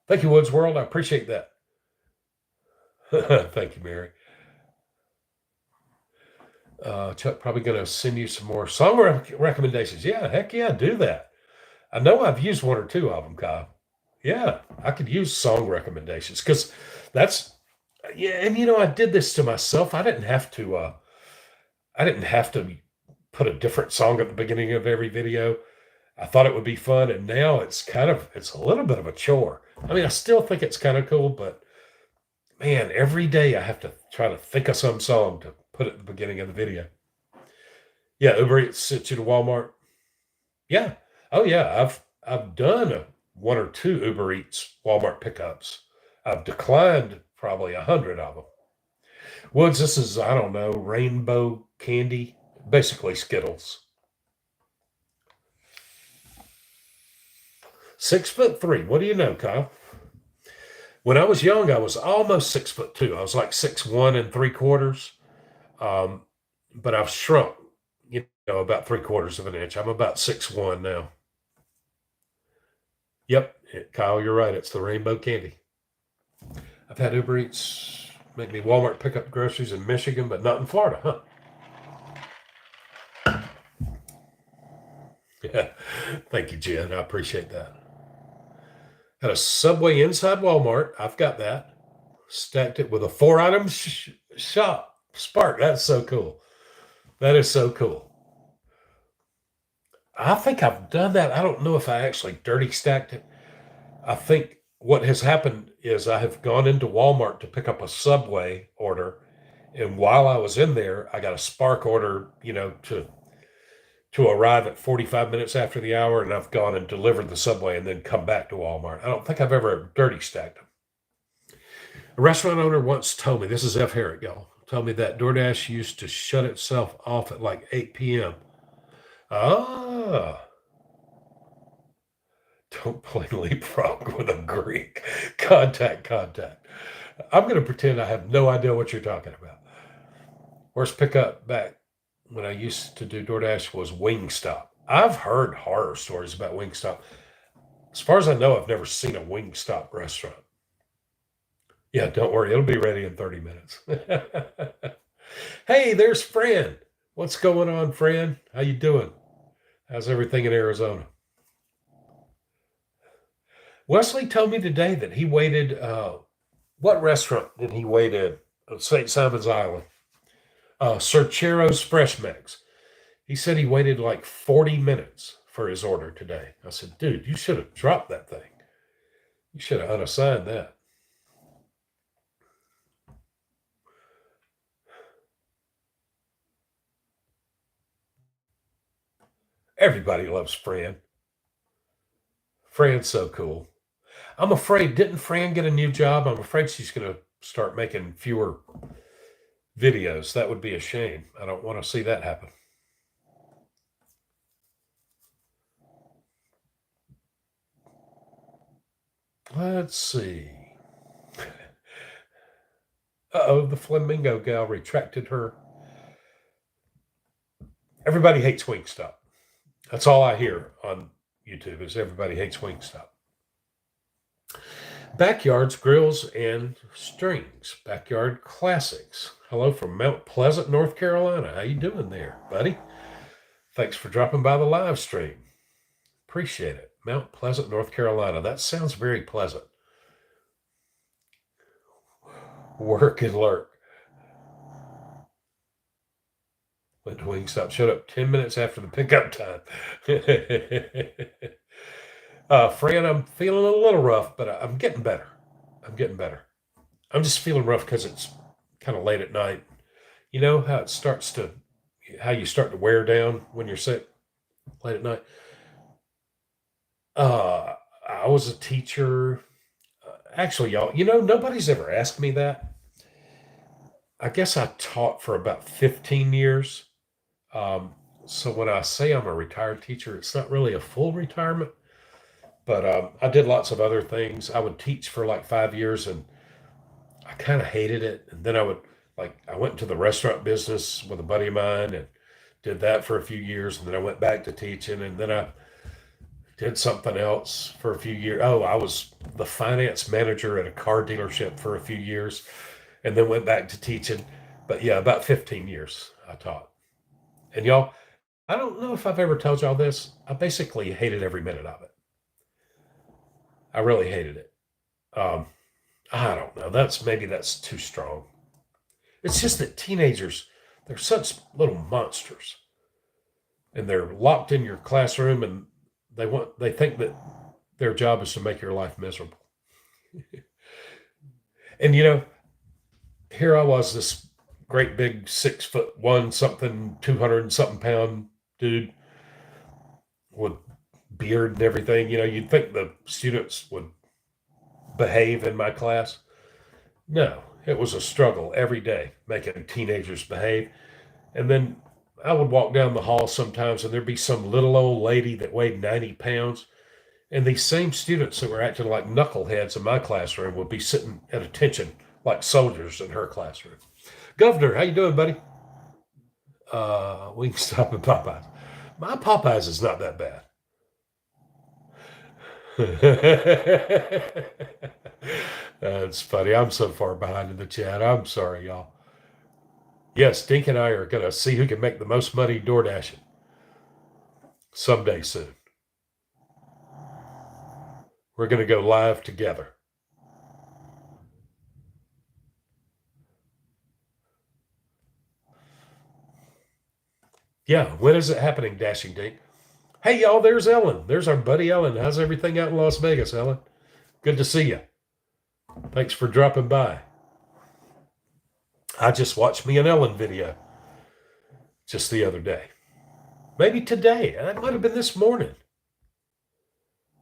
Thank you, Woods World. I appreciate that. Thank you, Mary. Chuck probably going to send you some more song recommendations. Yeah, heck yeah, do that. I know I've used one or two of them, Kyle. Yeah, I could use song recommendations because that's yeah, and I did this to myself. I didn't have to put a different song at the beginning of every video. I thought it would be fun, and now it's a little bit of a chore. I mean, I still think it's kind of cool, but man, every day I have to try to think of some song to put at the beginning of the video. Yeah, Uber Eats sent you to Walmart. Yeah. Oh yeah. I've done one or two Uber Eats Walmart pickups. I've declined probably 100 of them. Woods, this is I don't know rainbow candy, basically Skittles. 6'3". What do you know, Kyle? When I was young, I was almost 6'2". I was like 6'1 3/4. Um, but I've shrunk, about 3/4 of an inch. I'm about 6'1" now. Yep, Kyle, you're right. It's the rainbow candy. I've had Uber Eats make me Walmart pick up groceries in Michigan, but not in Florida, huh? Yeah. Thank you, Jen. I appreciate that. Had a Subway inside Walmart. I've got that. Stacked it with a four-item shop. Spark. That's so cool. That is so cool. I think I've done that. I don't know if I actually dirty stacked it. I think what has happened is I have gone into Walmart to pick up a Subway order, and while I was in there, I got a Spark order, to arrive at 45 minutes after the hour, and I've gone and delivered the Subway and then come back to Walmart. I don't think I've ever dirty stacked them. A restaurant owner once told me, this is F. Herrick, y'all, told me that DoorDash used to shut itself off at like 8 p.m. Ah, don't play leapfrog with a Greek. Contact. I'm going to pretend I have no idea what you're talking about. Worst pickup back when I used to do DoorDash was Wingstop. I've heard horror stories about Wingstop. As far as I know, I've never seen a Wingstop restaurant. Yeah, don't worry. It'll be ready in 30 minutes. Hey, there's Fran. What's going on, Fran? How you doing? How's everything in Arizona? Wesley told me today that he waited. What restaurant did he wait in? St. Simon's Island. Cerchero's Fresh Mix. He said he waited like 40 minutes for his order today. I said, dude, you should have dropped that thing. You should have unassigned that. Everybody loves Fran. Fran's so cool. I'm afraid, didn't Fran get a new job? I'm afraid she's going to start making fewer videos. That would be a shame. I don't want to see that happen. Let's see. Uh-oh, the flamingo gal retracted her. Everybody hates Wingstop. That's all I hear on YouTube is everybody hates Wingstop. Backyards, grills, and strings. Backyard classics. Hello from Mount Pleasant, North Carolina. How you doing there, buddy? Thanks for dropping by the live stream. Appreciate it. Mount Pleasant, North Carolina. That sounds very pleasant. Work and lurk. Went to Wingstop. Showed up 10 minutes after the pickup time. Fran, I'm feeling a little rough, but I'm getting better. I'm getting better. I'm just feeling rough because it's kind of late at night. You know how how you start to wear down when you're sick late at night? I was a teacher. Actually, y'all, nobody's ever asked me that. I guess I taught for about 15 years. So when I say I'm a retired teacher, it's not really a full retirement, but I did lots of other things. I would teach for like 5 years and I kind of hated it. And then I went into the restaurant business with a buddy of mine and did that for a few years. And then I went back to teaching and then I did something else for a few years. Oh, I was the finance manager at a car dealership for a few years and then went back to teaching. But yeah, about 15 years I taught. And y'all, I don't know if I've ever told y'all this. I basically hated every minute of it. I really hated it. Um, I don't know. Maybe that's too strong. It's just that teenagers, they're such little monsters, and they're locked in your classroom, and they think that their job is to make your life miserable. And here I was, this great big 6'1" something, 200 and something pound dude with beard and everything. You'd think the students would behave in my class. No, it was a struggle every day making teenagers behave. And then I would walk down the hall sometimes and there'd be some little old lady that weighed 90 pounds. And these same students that were acting like knuckleheads in my classroom would be sitting at attention like soldiers in her classroom. Governor, how you doing, buddy? We can stop at Popeyes. My Popeyes is not that bad. That's funny. I'm so far behind in the chat. I'm sorry, y'all. Yes, Dink and I are going to see who can make the most money door dashing someday soon. We're going to go live together. Yeah, when is it happening, Dashing Dink? Hey, y'all, there's Ellen. There's our buddy Ellen. How's everything out in Las Vegas, Ellen? Good to see you. Thanks for dropping by. I just watched me an Ellen video just the other day. Maybe today. That might have been this morning.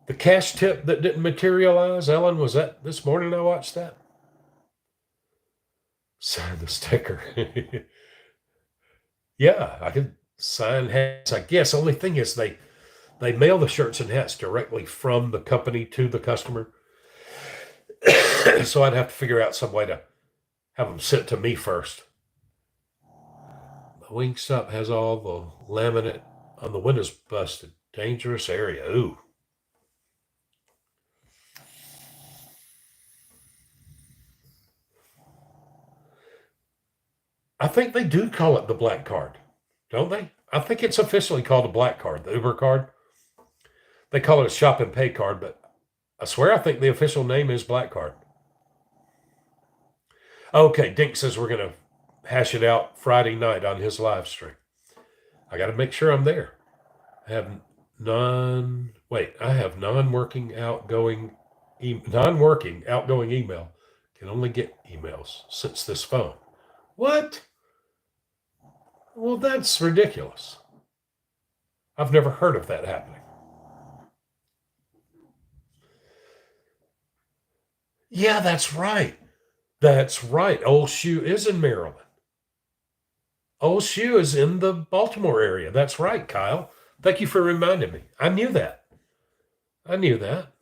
The cash tip that didn't materialize, Ellen, was that this morning I watched that? Sign the sticker. Yeah, I could sign hats, I guess. Only thing is they mail the shirts and hats directly from the company to the customer. So I'd have to figure out some way to have them sent to me first. The Wingstop has all the laminate on the windows busted. Dangerous area. Ooh. I think they do call it the black card, don't they? I think it's officially called a black card, the Uber card. They call it a shop and pay card, but I swear I think the official name is black card. Okay, Dink says we're going to hash it out Friday night on his live stream. I got to make sure I'm there. I have non-working outgoing email. Can only get emails since this phone. What? Well, that's ridiculous. I've never heard of that happening. Yeah, that's right. That's right. Old Shoe is in Maryland. Old Shoe is in the Baltimore area. That's right, Kyle. Thank you for reminding me. I knew that. I knew that.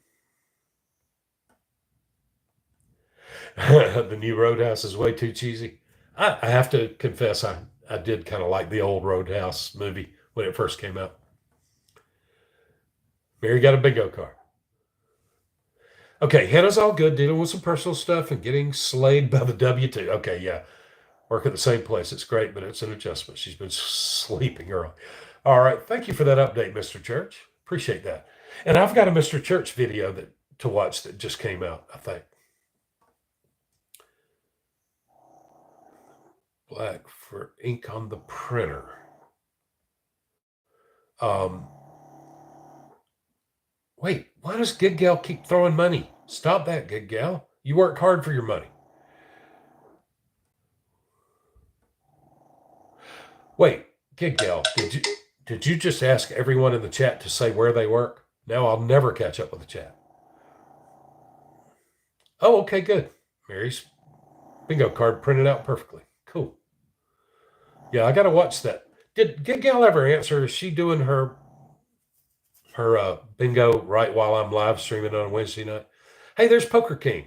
The new Roadhouse is way too cheesy. I have to confess, I did kind of like the old Roadhouse movie when it first came out. Mary got a bingo card. Okay, Hannah's all good, dealing with some personal stuff and getting slayed by the W-2. Okay, yeah. Work at the same place. It's great, but it's an adjustment. She's been sleeping early. All right. Thank you for that update, Mr. Church. Appreciate that. And I've got a Mr. Church video to watch that just came out, I think. Black for ink on the printer. Wait, why does Gig Gal keep throwing money? Stop that, Gig Gal. You work hard for your money. Wait, Gig Gal, did you just ask everyone in the chat to say where they work? Now I'll never catch up with the chat. Oh, okay, good. Mary's bingo card printed out perfectly. Cool. Yeah, I got to watch that. Did Gig Gal ever answer? Is she doing her bingo right while I'm live streaming on Wednesday night? Hey, there's Poker King.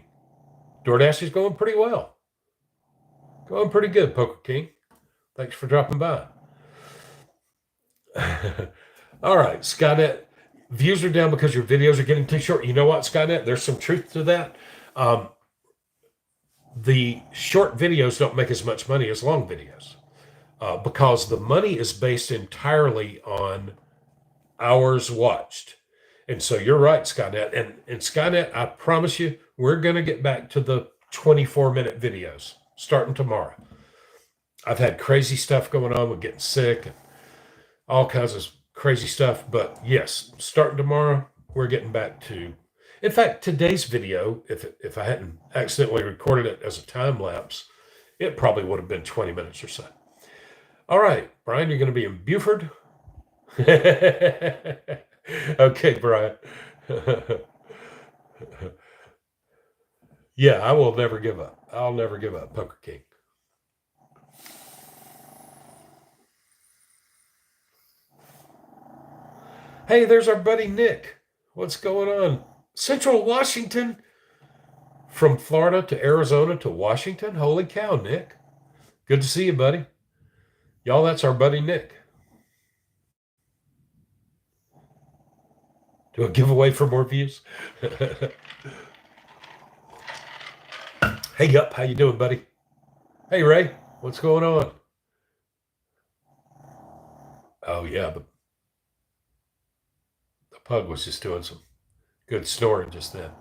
DoorDash is going pretty well. Going pretty good, Poker King. Thanks for dropping by. All right, Skynet. Views are down because your videos are getting too short. You know what, Skynet? There's some truth to that. The short videos don't make as much money as long videos because the money is based entirely on hours watched. And so you're right, Skynet. And Skynet, I promise you, we're going to get back to the 24-minute videos starting tomorrow. I've had crazy stuff going on with getting sick and all kinds of crazy stuff. But yes, starting tomorrow, we're getting back to. In fact, today's video, if I hadn't accidentally recorded it as a time lapse, it probably would have been 20 minutes or so. All right, Brian, you're going to be in Buford. Okay, Brian. Yeah, I will never give up. I'll never give up, Poker King. Hey, there's our buddy Nick. What's going on? Central Washington? From Florida to Arizona to Washington? Holy cow, Nick. Good to see you, buddy. Y'all, that's our buddy Nick. Do a giveaway for more views? Hey, Yup, how you doing, buddy? Hey, Ray, what's going on? Oh, yeah, the pug was just doing some good snoring just then.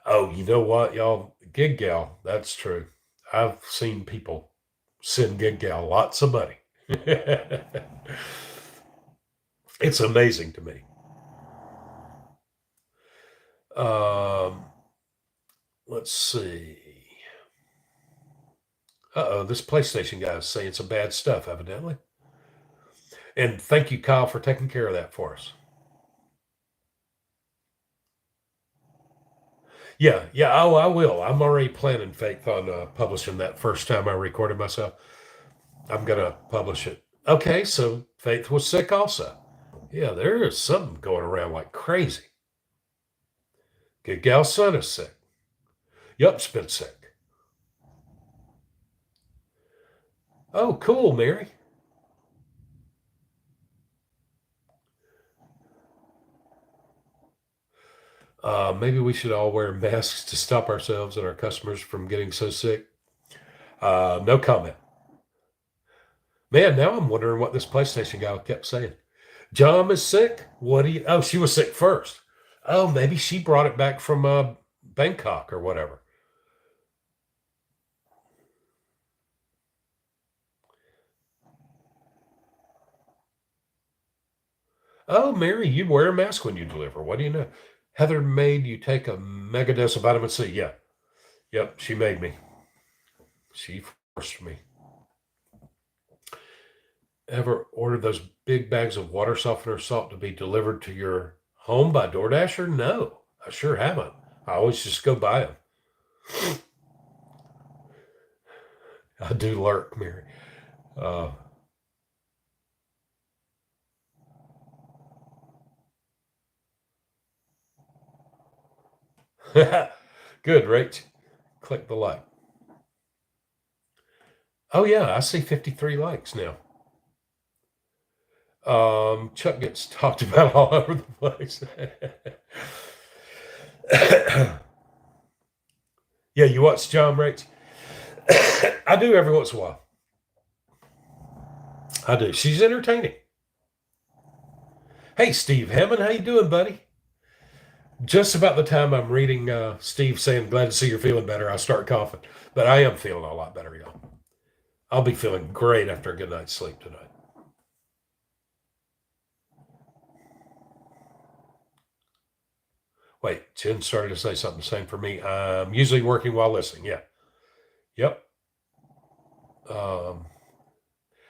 Oh, you know what, y'all? Gig Gal, that's true. I've seen people send Gig Gal lots of money. It's amazing to me. Let's see. Uh-oh, this PlayStation guy is saying some bad stuff, evidently. And thank you, Kyle, for taking care of that for us. Yeah. Oh, I will. I'm already planning, Faith, on publishing that first time I recorded myself. I'm going to publish it. Okay, so Faith was sick also. Yeah, there is something going around like crazy. Good gal's son is sick. Yup's been sick. Oh, cool, Mary. Maybe we should all wear masks to stop ourselves and our customers from getting so sick. No comment. Man, now I'm wondering what this PlayStation guy kept saying. John is sick. What do you? Oh, she was sick first. Oh, maybe she brought it back from Bangkok or whatever. Oh, Mary, you wear a mask when you deliver. What do you know? Heather made you take a mega dose of vitamin C. Yeah. Yep. She made me. She forced me. Ever ordered those big bags of water softener salt to be delivered to your home by DoorDasher? No, I sure haven't. I always just go buy them. I do lurk, Mary. Uh, Good, Rach. Click the like. Oh yeah, I see 53 likes now. Chuck gets talked about all over the place. Yeah, you watch John Rach? I do every once in a while. I do. She's entertaining. Hey, Steve Hammond, how you doing, buddy? Just about the time I'm reading Steve saying, "Glad to see you're feeling better," I start coughing. But I am feeling a lot better, y'all. I'll be feeling great after a good night's sleep tonight. Wait, Jen started to say something the same for me. I'm usually working while listening. Yeah. Yep. Um,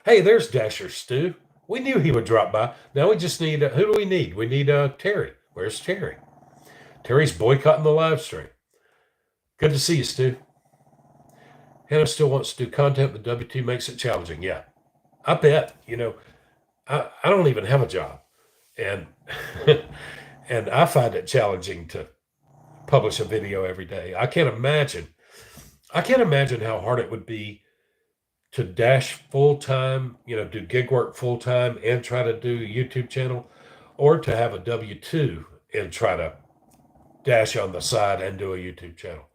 hey, there's Dasher Stu. We knew he would drop by. Now we just need, who do we need? We need Terry. Where's Terry? Terry's boycotting the live stream. Good to see you, Stu. Hannah still wants to do content, but W2 makes it challenging. Yeah, I bet. I don't even have a job. And and I find it challenging to publish a video every day. I can't imagine how hard it would be to dash full time, do gig work full time and try to do a YouTube channel, or to have a W 2 and try to dash on the side and do a YouTube channel.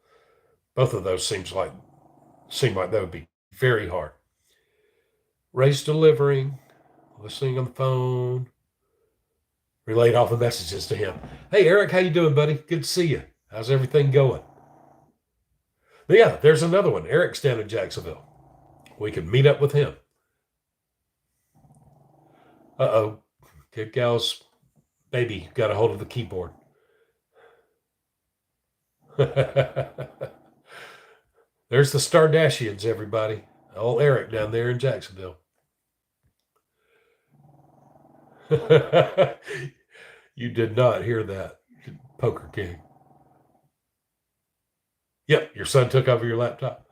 Both of those seem like that would be very hard. Ray's delivering, listening on the phone, relayed all the messages to him. Hey Eric, how you doing, buddy? Good to see you. How's everything going? But yeah, there's another one. Eric's down in Jacksonville. We could meet up with him. Uh-oh. Kid Gal's baby got a hold of the keyboard. There's the Stardashians, everybody. Old Eric down there in Jacksonville. You did not hear that, Poker King. Yep, your son took over your laptop.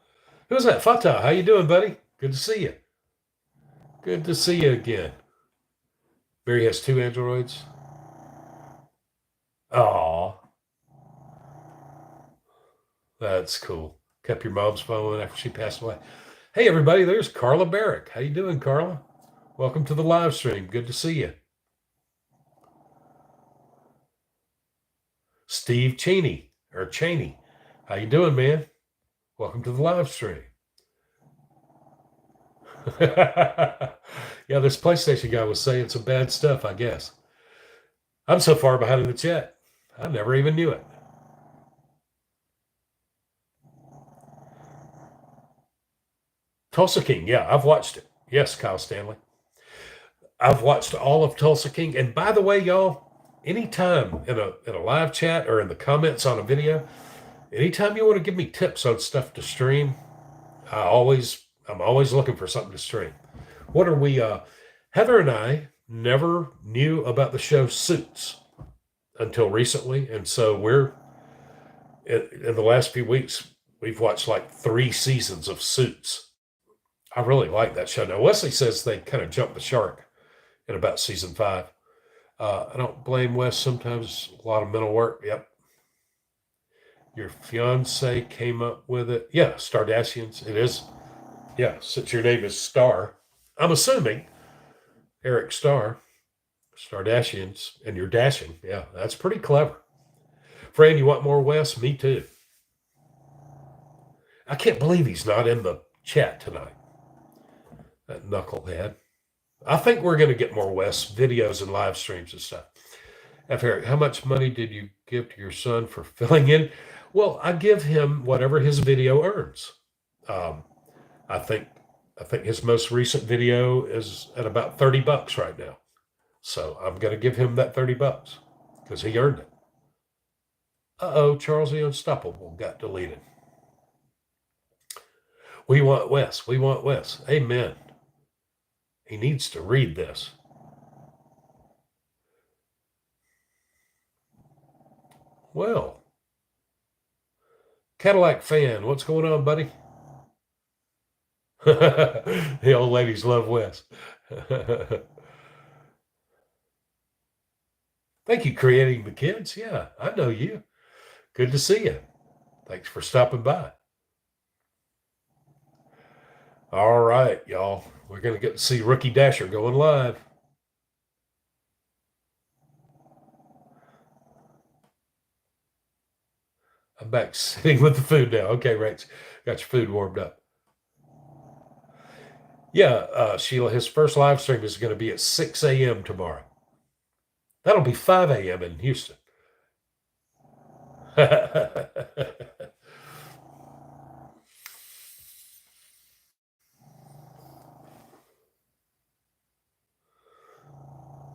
Who's that? Fatah, how you doing, buddy? Good to see you. Good to see you again. Barry has 2 androids. Aw, that's cool. Kept your mom's phone after she passed away. Hey, everybody, there's Carla Barrick. How you doing, Carla? Welcome to the live stream. Good to see you. Steve Cheney. How you doing, man? Welcome to the live stream. Yeah, this PlayStation guy was saying some bad stuff, I guess. I'm so far behind in the chat. I never even knew it. Tulsa King, yeah, I've watched it. Yes, Kyle Stanley. I've watched all of Tulsa King. And by the way, y'all, anytime in a live chat or in the comments on a video, anytime you want to give me tips on stuff to stream, I'm always looking for something to stream. What are we Heather and I never knew about the show Suits until recently, and so we're in the last few weeks we've watched like 3 seasons of Suits. I really like that show. Now Wesley says they kind of jumped the shark in about season 5. I don't blame Wes. Sometimes a lot of mental work. Yep. Your fiance came up with it. Yeah, Stardashians. It is. Yeah, since your name is Star, I'm assuming Eric Star, Stardashians, and you're dashing. Yeah, that's pretty clever. Fran, you want more Wes? Me too. I can't believe he's not in the chat tonight. That knucklehead. I think we're going to get more Wes videos and live streams and stuff. F. Eric, how much money did you give to your son for filling in? Well, I give him whatever his video earns. Um, I think his most recent video is at about $30 right now. So I'm going to give him that $30 because he earned it. Uh-oh, Charles the Unstoppable got deleted. We want Wes. We want Wes. Amen. He needs to read this. Well, Cadillac fan, what's going on, buddy? The old ladies love Wes. Thank you, Creating the Kids. Yeah, I know you. Good to see you. Thanks for stopping by. All right, y'all. We're going to get to see Rookie Dasher going live. I'm back sitting with the food now. Okay, Rex, got your food warmed up. Yeah, Sheila, his first live stream is going to be at 6 a.m. tomorrow. That'll be 5 a.m. in Houston.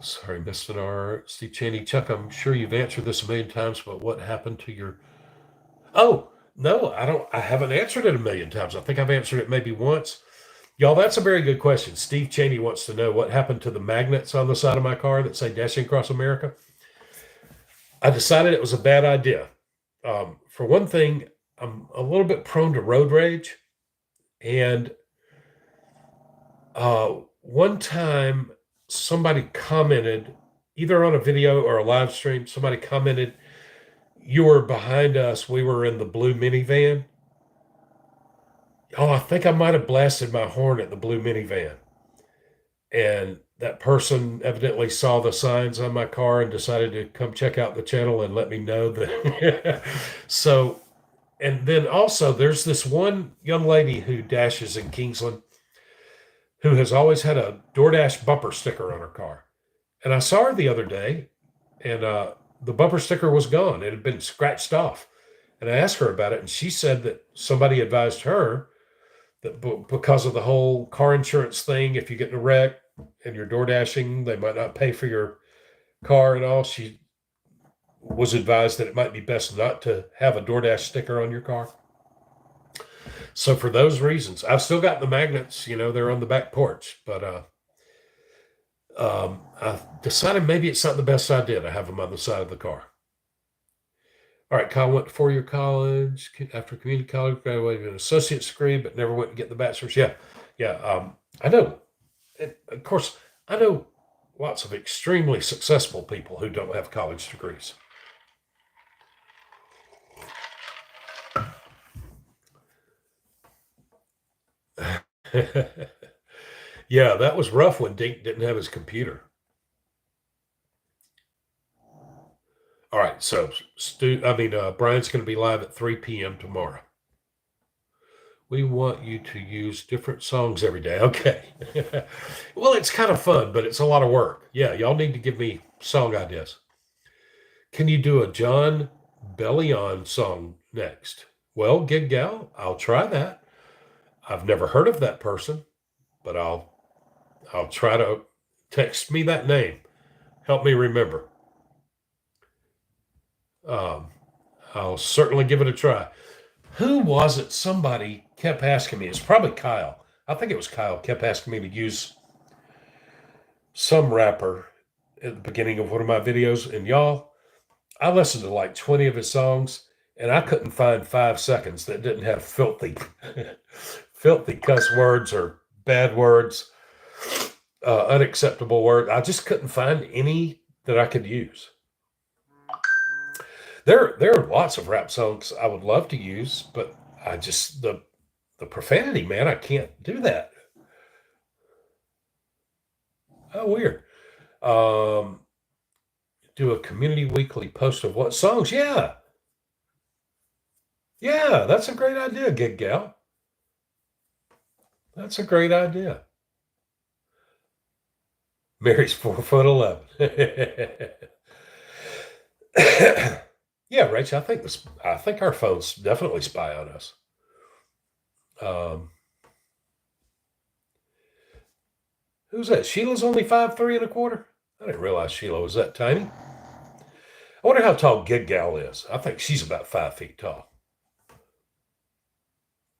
Sorry, Mr. R. Steve Cheney. Chuck, I'm sure you've answered this a million times, but what happened to your... Oh, no, I haven't answered it a million times. I think I've answered it maybe once. Y'all, that's a very good question. Steve Cheney wants to know what happened to the magnets on the side of my car that say Dashing Across America. I decided it was a bad idea. For one thing, I'm a little bit prone to road rage. And one time somebody commented, either on a video or a live stream, somebody commented, you were behind us, we were in the blue minivan. Oh, I think I might have blasted my horn at the blue minivan. And that person evidently saw the signs on my car and decided to come check out the channel and let me know that. So, and then also there's this one young lady who dashes in Kingsland who has always had a DoorDash bumper sticker on her car. And I saw her the other day, and the bumper sticker was gone. It had been scratched off. And I asked her about it, and she said that somebody advised her that because of the whole car insurance thing, if you get in a wreck and you're door dashing, they might not pay for your car and all. She was advised that it might be best not to have a DoorDash sticker on your car. So for those reasons, I've still got the magnets, they're on the back porch, but I decided maybe it's not the best idea to have them on the side of the car. All right, Kyle went to four-year college. After community college, graduated with an associate's degree, but never went to get the bachelor's. Yeah. I know. And of course, I know lots of extremely successful people who don't have college degrees. Yeah, that was rough when Dink didn't have his computer. All right, so Brian's going to be live at 3 p.m. tomorrow. We want you to use different songs every day. Okay. Well, it's kind of fun, but it's a lot of work. Yeah, y'all need to give me song ideas. Can you do a John Bellion song next? Well, Gig Gal, I'll try that. I've never heard of that person, but I'll try to text me that name. Help me remember. I'll certainly give it a try. Who was it? Somebody kept asking me. It's probably Kyle. I think it was Kyle kept asking me to use some rapper at the beginning of one of my videos. And y'all, I listened to like 20 of his songs, and I couldn't find 5 seconds that didn't have filthy, filthy cuss words or bad words, unacceptable words. I just couldn't find any that I could use. There are lots of rap songs I would love to use, but I just the profanity, man, I can't do that. Oh, weird. Do a community weekly post of what songs? Yeah, Yeah, that's a great idea, Gig Gal. That's a great idea. Mary's 4'11". Yeah, Rach, I think our phones definitely spy on us. Um, who's that? Sheila's only 5'3 1/4". I didn't realize Sheila was that tiny. I wonder how tall Gig Gal is. I think she's about 5 feet tall.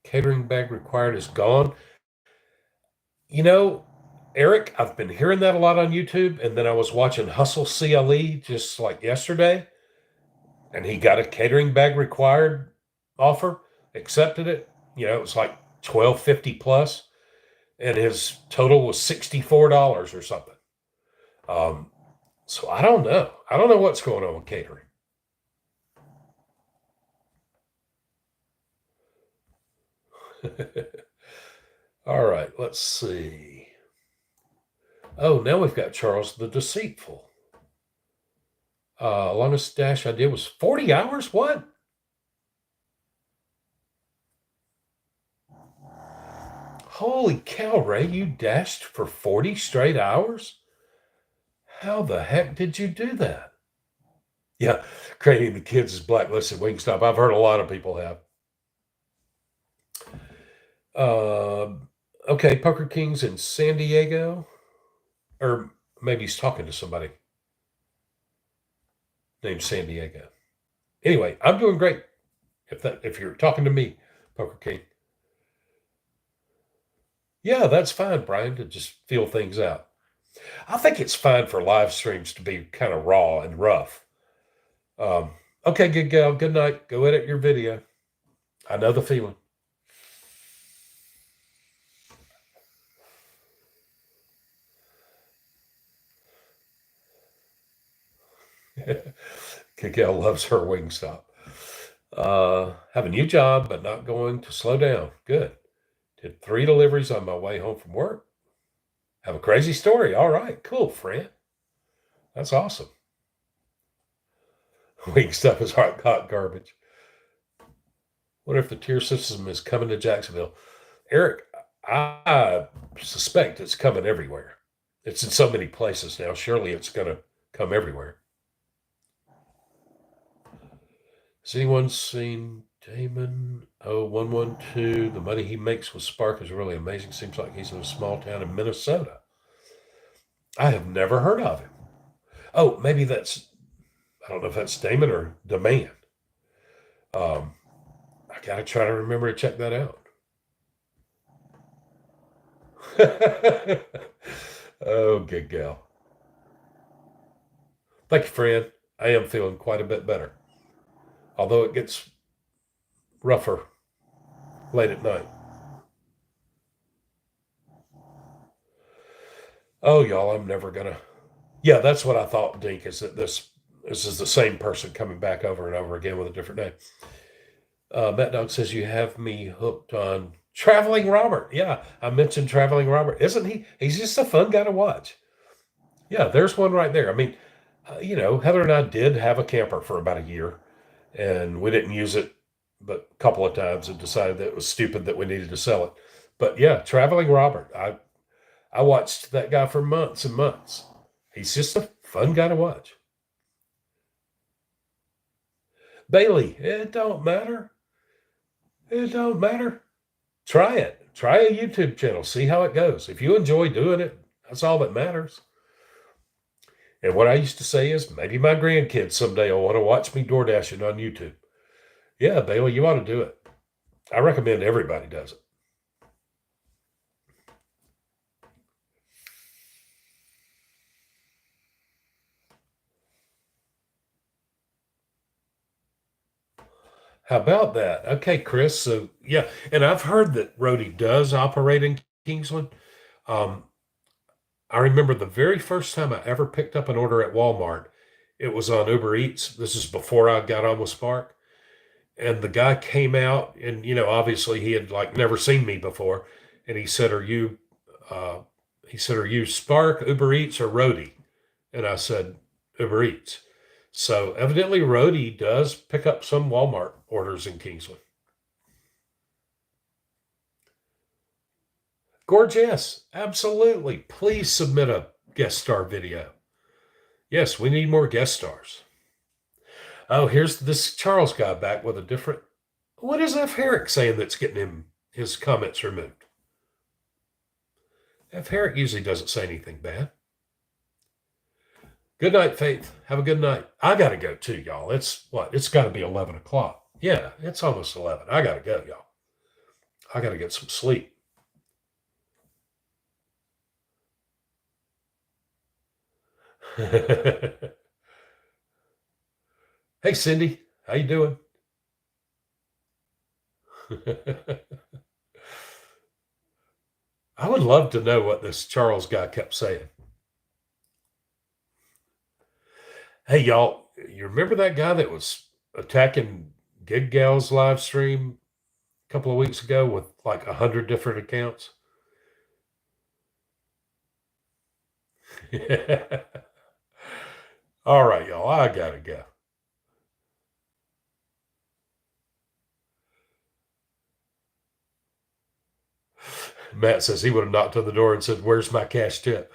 Catering bag required is gone. You know, Eric, I've been hearing that a lot on YouTube, and then I was watching Hustle CLE just like yesterday, and he got a catering bag required offer, accepted it. It was like 12.50 plus, and his total was $64 or something. Um, so I don't know. I don't know what's going on with catering. All right, let's see. Oh, now we've got Charles the Deceitful. Longest dash I did was 40 hours. What? Holy cow, Ray, you dashed for 40 straight hours? How the heck did you do that? Yeah, creating the kids is blacklisted Wingstop. I've heard a lot of people have. Okay, Poker Kings in San Diego, or maybe he's talking to somebody named San Diego. Anyway, I'm doing great. If you're talking to me, Poker King, yeah, that's fine, Brian, to just feel things out. I think it's fine for live streams to be kind of raw and rough. Um, okay, good gal. Good night. Go edit your video. I know the feeling. Kikelle loves her Wingstop. Have a new job, but not going to slow down. Good. Did 3 deliveries on my way home from work. Have a crazy story. All right, cool, friend. That's awesome. Wingstop is hot garbage. What if the tier system is coming to Jacksonville? Eric, I suspect it's coming everywhere. It's in so many places now. Surely it's going to come everywhere. Has anyone seen Damon 0112? The money he makes with Spark is really amazing. Seems like he's in a small town in Minnesota. I have never heard of him. Oh, maybe I don't know if that's Damon or Demand. Um, I got to try to remember to check that out. Oh, good gal. Thank you, friend. I am feeling quite a bit better, although it gets rougher late at night. Oh, y'all, I'm never gonna. Yeah, that's what I thought, Dink, is that this is the same person coming back over and over again with a different name. Matt Dog says you have me hooked on Traveling Robert. Yeah, I mentioned Traveling Robert. Isn't he? He's just a fun guy to watch. Yeah, there's one right there. I mean, Heather and I did have a camper for about a year, and we didn't use it but a couple of times and decided that it was stupid that we needed to sell it. But yeah, Traveling Robert. I watched that guy for months and months. He's just a fun guy to watch. Bailey, it don't matter. It don't matter. Try it. Try a YouTube channel. See how it goes. If you enjoy doing it, that's all that matters. And what I used to say is maybe my grandkids someday will want to watch me door dashing on YouTube. Yeah, Bailey, you ought to do it. I recommend everybody does it. How about that? Okay, Chris. So yeah, and I've heard that Rody does operate in Kingsland. Um, I remember the very first time I ever picked up an order at Walmart, it was on Uber Eats. This is before I got on with Spark. And the guy came out and, obviously he had like never seen me before. And uh, he said, are you Spark, Uber Eats, or Rody? And I said, Uber Eats. So evidently Rody does pick up some Walmart orders in Kingsland. Gorgeous. Absolutely. Please submit a guest star video. Yes, we need more guest stars. Oh, here's this Charles guy back with a different. What is F. Herrick saying that's getting him his comments removed? F. Herrick usually doesn't say anything bad. Good night, Faith. Have a good night. I got to go too, y'all. It's what? It's got to be 11 o'clock. Yeah, it's almost 11. I got to go, y'all. I got to get some sleep. Hey, Cindy. How you doing? I would love to know what this Charles guy kept saying. Hey, y'all, you remember that guy that was attacking Gig Gal's live stream a couple of weeks ago with like 100 different accounts? All right, y'all, I gotta go. Matt says he would have knocked on the door and said, "Where's my cash tip?"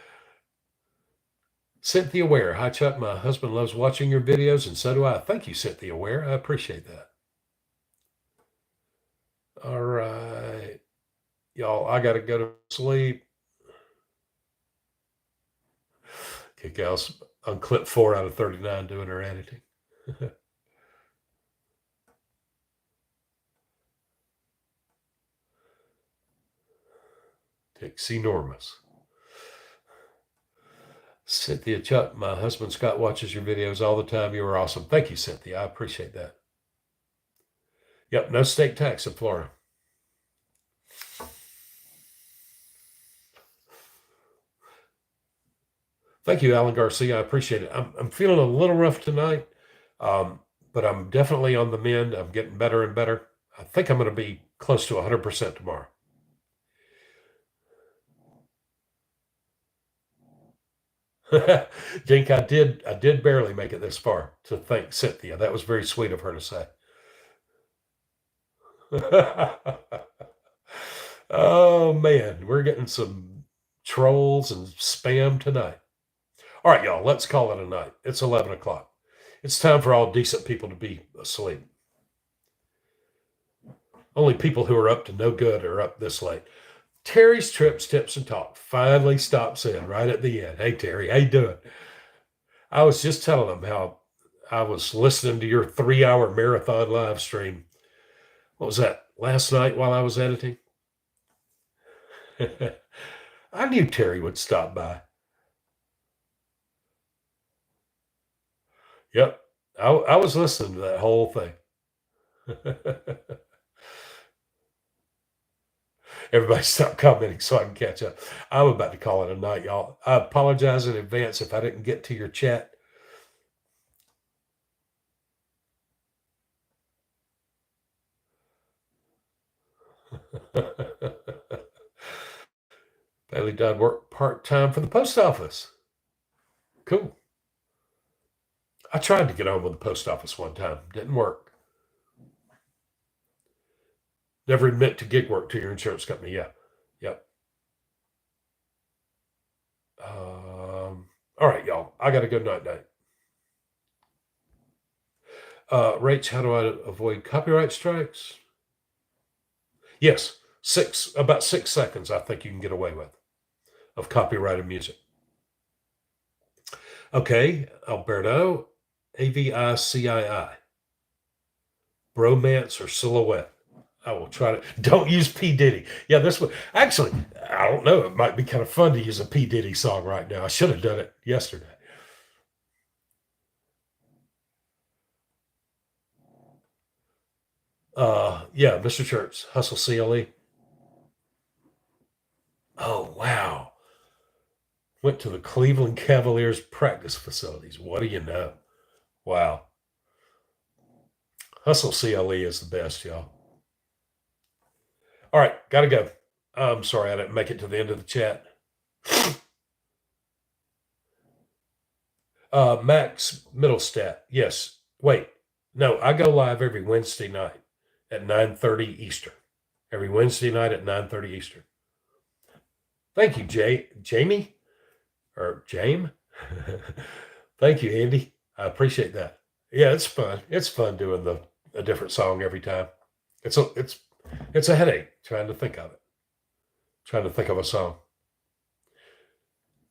Cynthia Ware. Hi, Chuck. My husband loves watching your videos, and so do I. Thank you, Cynthia Ware. I appreciate that. All right. Y'all, I got to go to sleep. Okay, gals, on clip 4 out of 39 doing her editing. Takes enormous. Cynthia Chuck, my husband Scott watches your videos all the time. You are awesome. Thank you, Cynthia. I appreciate that. Yep, no state tax in Florida. Thank you, Alan Garcia. I appreciate it. I'm feeling a little rough tonight, but I'm definitely on the mend. I'm getting better and better. I think I'm going to be close to 100% tomorrow. Jink, I did barely make it this far. To thank Cynthia. That was very sweet of her to say. Oh man, we're getting some trolls and spam tonight. All right, y'all, let's call it a night. It's 11 o'clock. It's time for all decent people to be asleep. Only people who are up to no good are up this late. Terry's Trips, Tips, and Talk finally stops in right at the end. Hey, Terry, how you doing? I was just telling them how I was listening to your 3-hour marathon live stream. What was that, last night while I was editing? I knew Terry would stop by. Yep, I was listening to that whole thing. Everybody stop commenting so I can catch up. I'm about to call it a night, y'all. I apologize in advance if I didn't get to your chat. Bailey Dodd worked part-time for the post office. Cool. I tried to get on with the post office one time. Didn't work. Never admit to gig work to your insurance company. Yeah. Yep. All right, y'all. I got to go night. Rach, how do I avoid copyright strikes? Yes, about 6 seconds I think you can get away with of copyrighted music. Okay, Alberto, AVICII. Bromance or silhouette. I will try to. Don't use P. Diddy. Yeah, this one. Actually, I don't know. It might be kind of fun to use a P. Diddy song right now. I should have done it yesterday. Yeah, Mr. Church, Hustle CLE. Oh, wow. Went to the Cleveland Cavaliers practice facilities. What do you know? Wow. Hustle CLE is the best, y'all. All right, got to go. I'm sorry I didn't make it to the end of the chat. Max Middlestat. Yes. Wait. No, I go live every Wednesday night at 9:30 Eastern. Every Wednesday night at 9:30 Eastern. Thank you, Jamie or Jame. Thank you, Andy. I appreciate that. Yeah, it's fun. It's fun doing a different song every time. It's a headache trying to think of it. Trying to think of a song.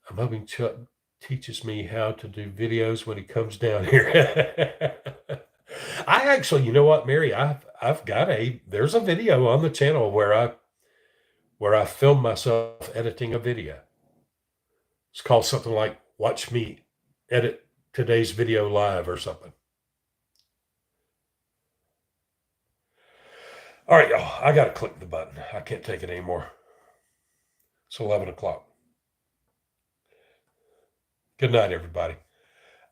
I'm hoping Chuck teaches me how to do videos when he comes down here. I actually, you know what, Mary, I've got there's a video on the channel where I film myself editing a video. It's called something like "Watch Me Edit Today's Video Live" or something. All right, y'all. I got to click the button. I can't take it anymore. It's 11 o'clock. Good night, everybody.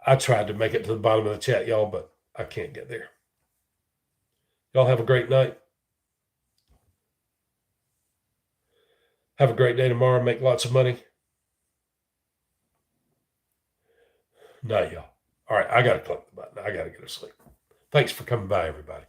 I tried to make it to the bottom of the chat, y'all, but I can't get there. Y'all have a great night. Have a great day tomorrow. Make lots of money. Night, y'all. All right, I got to click the button. I got to go to sleep. Thanks for coming by, everybody.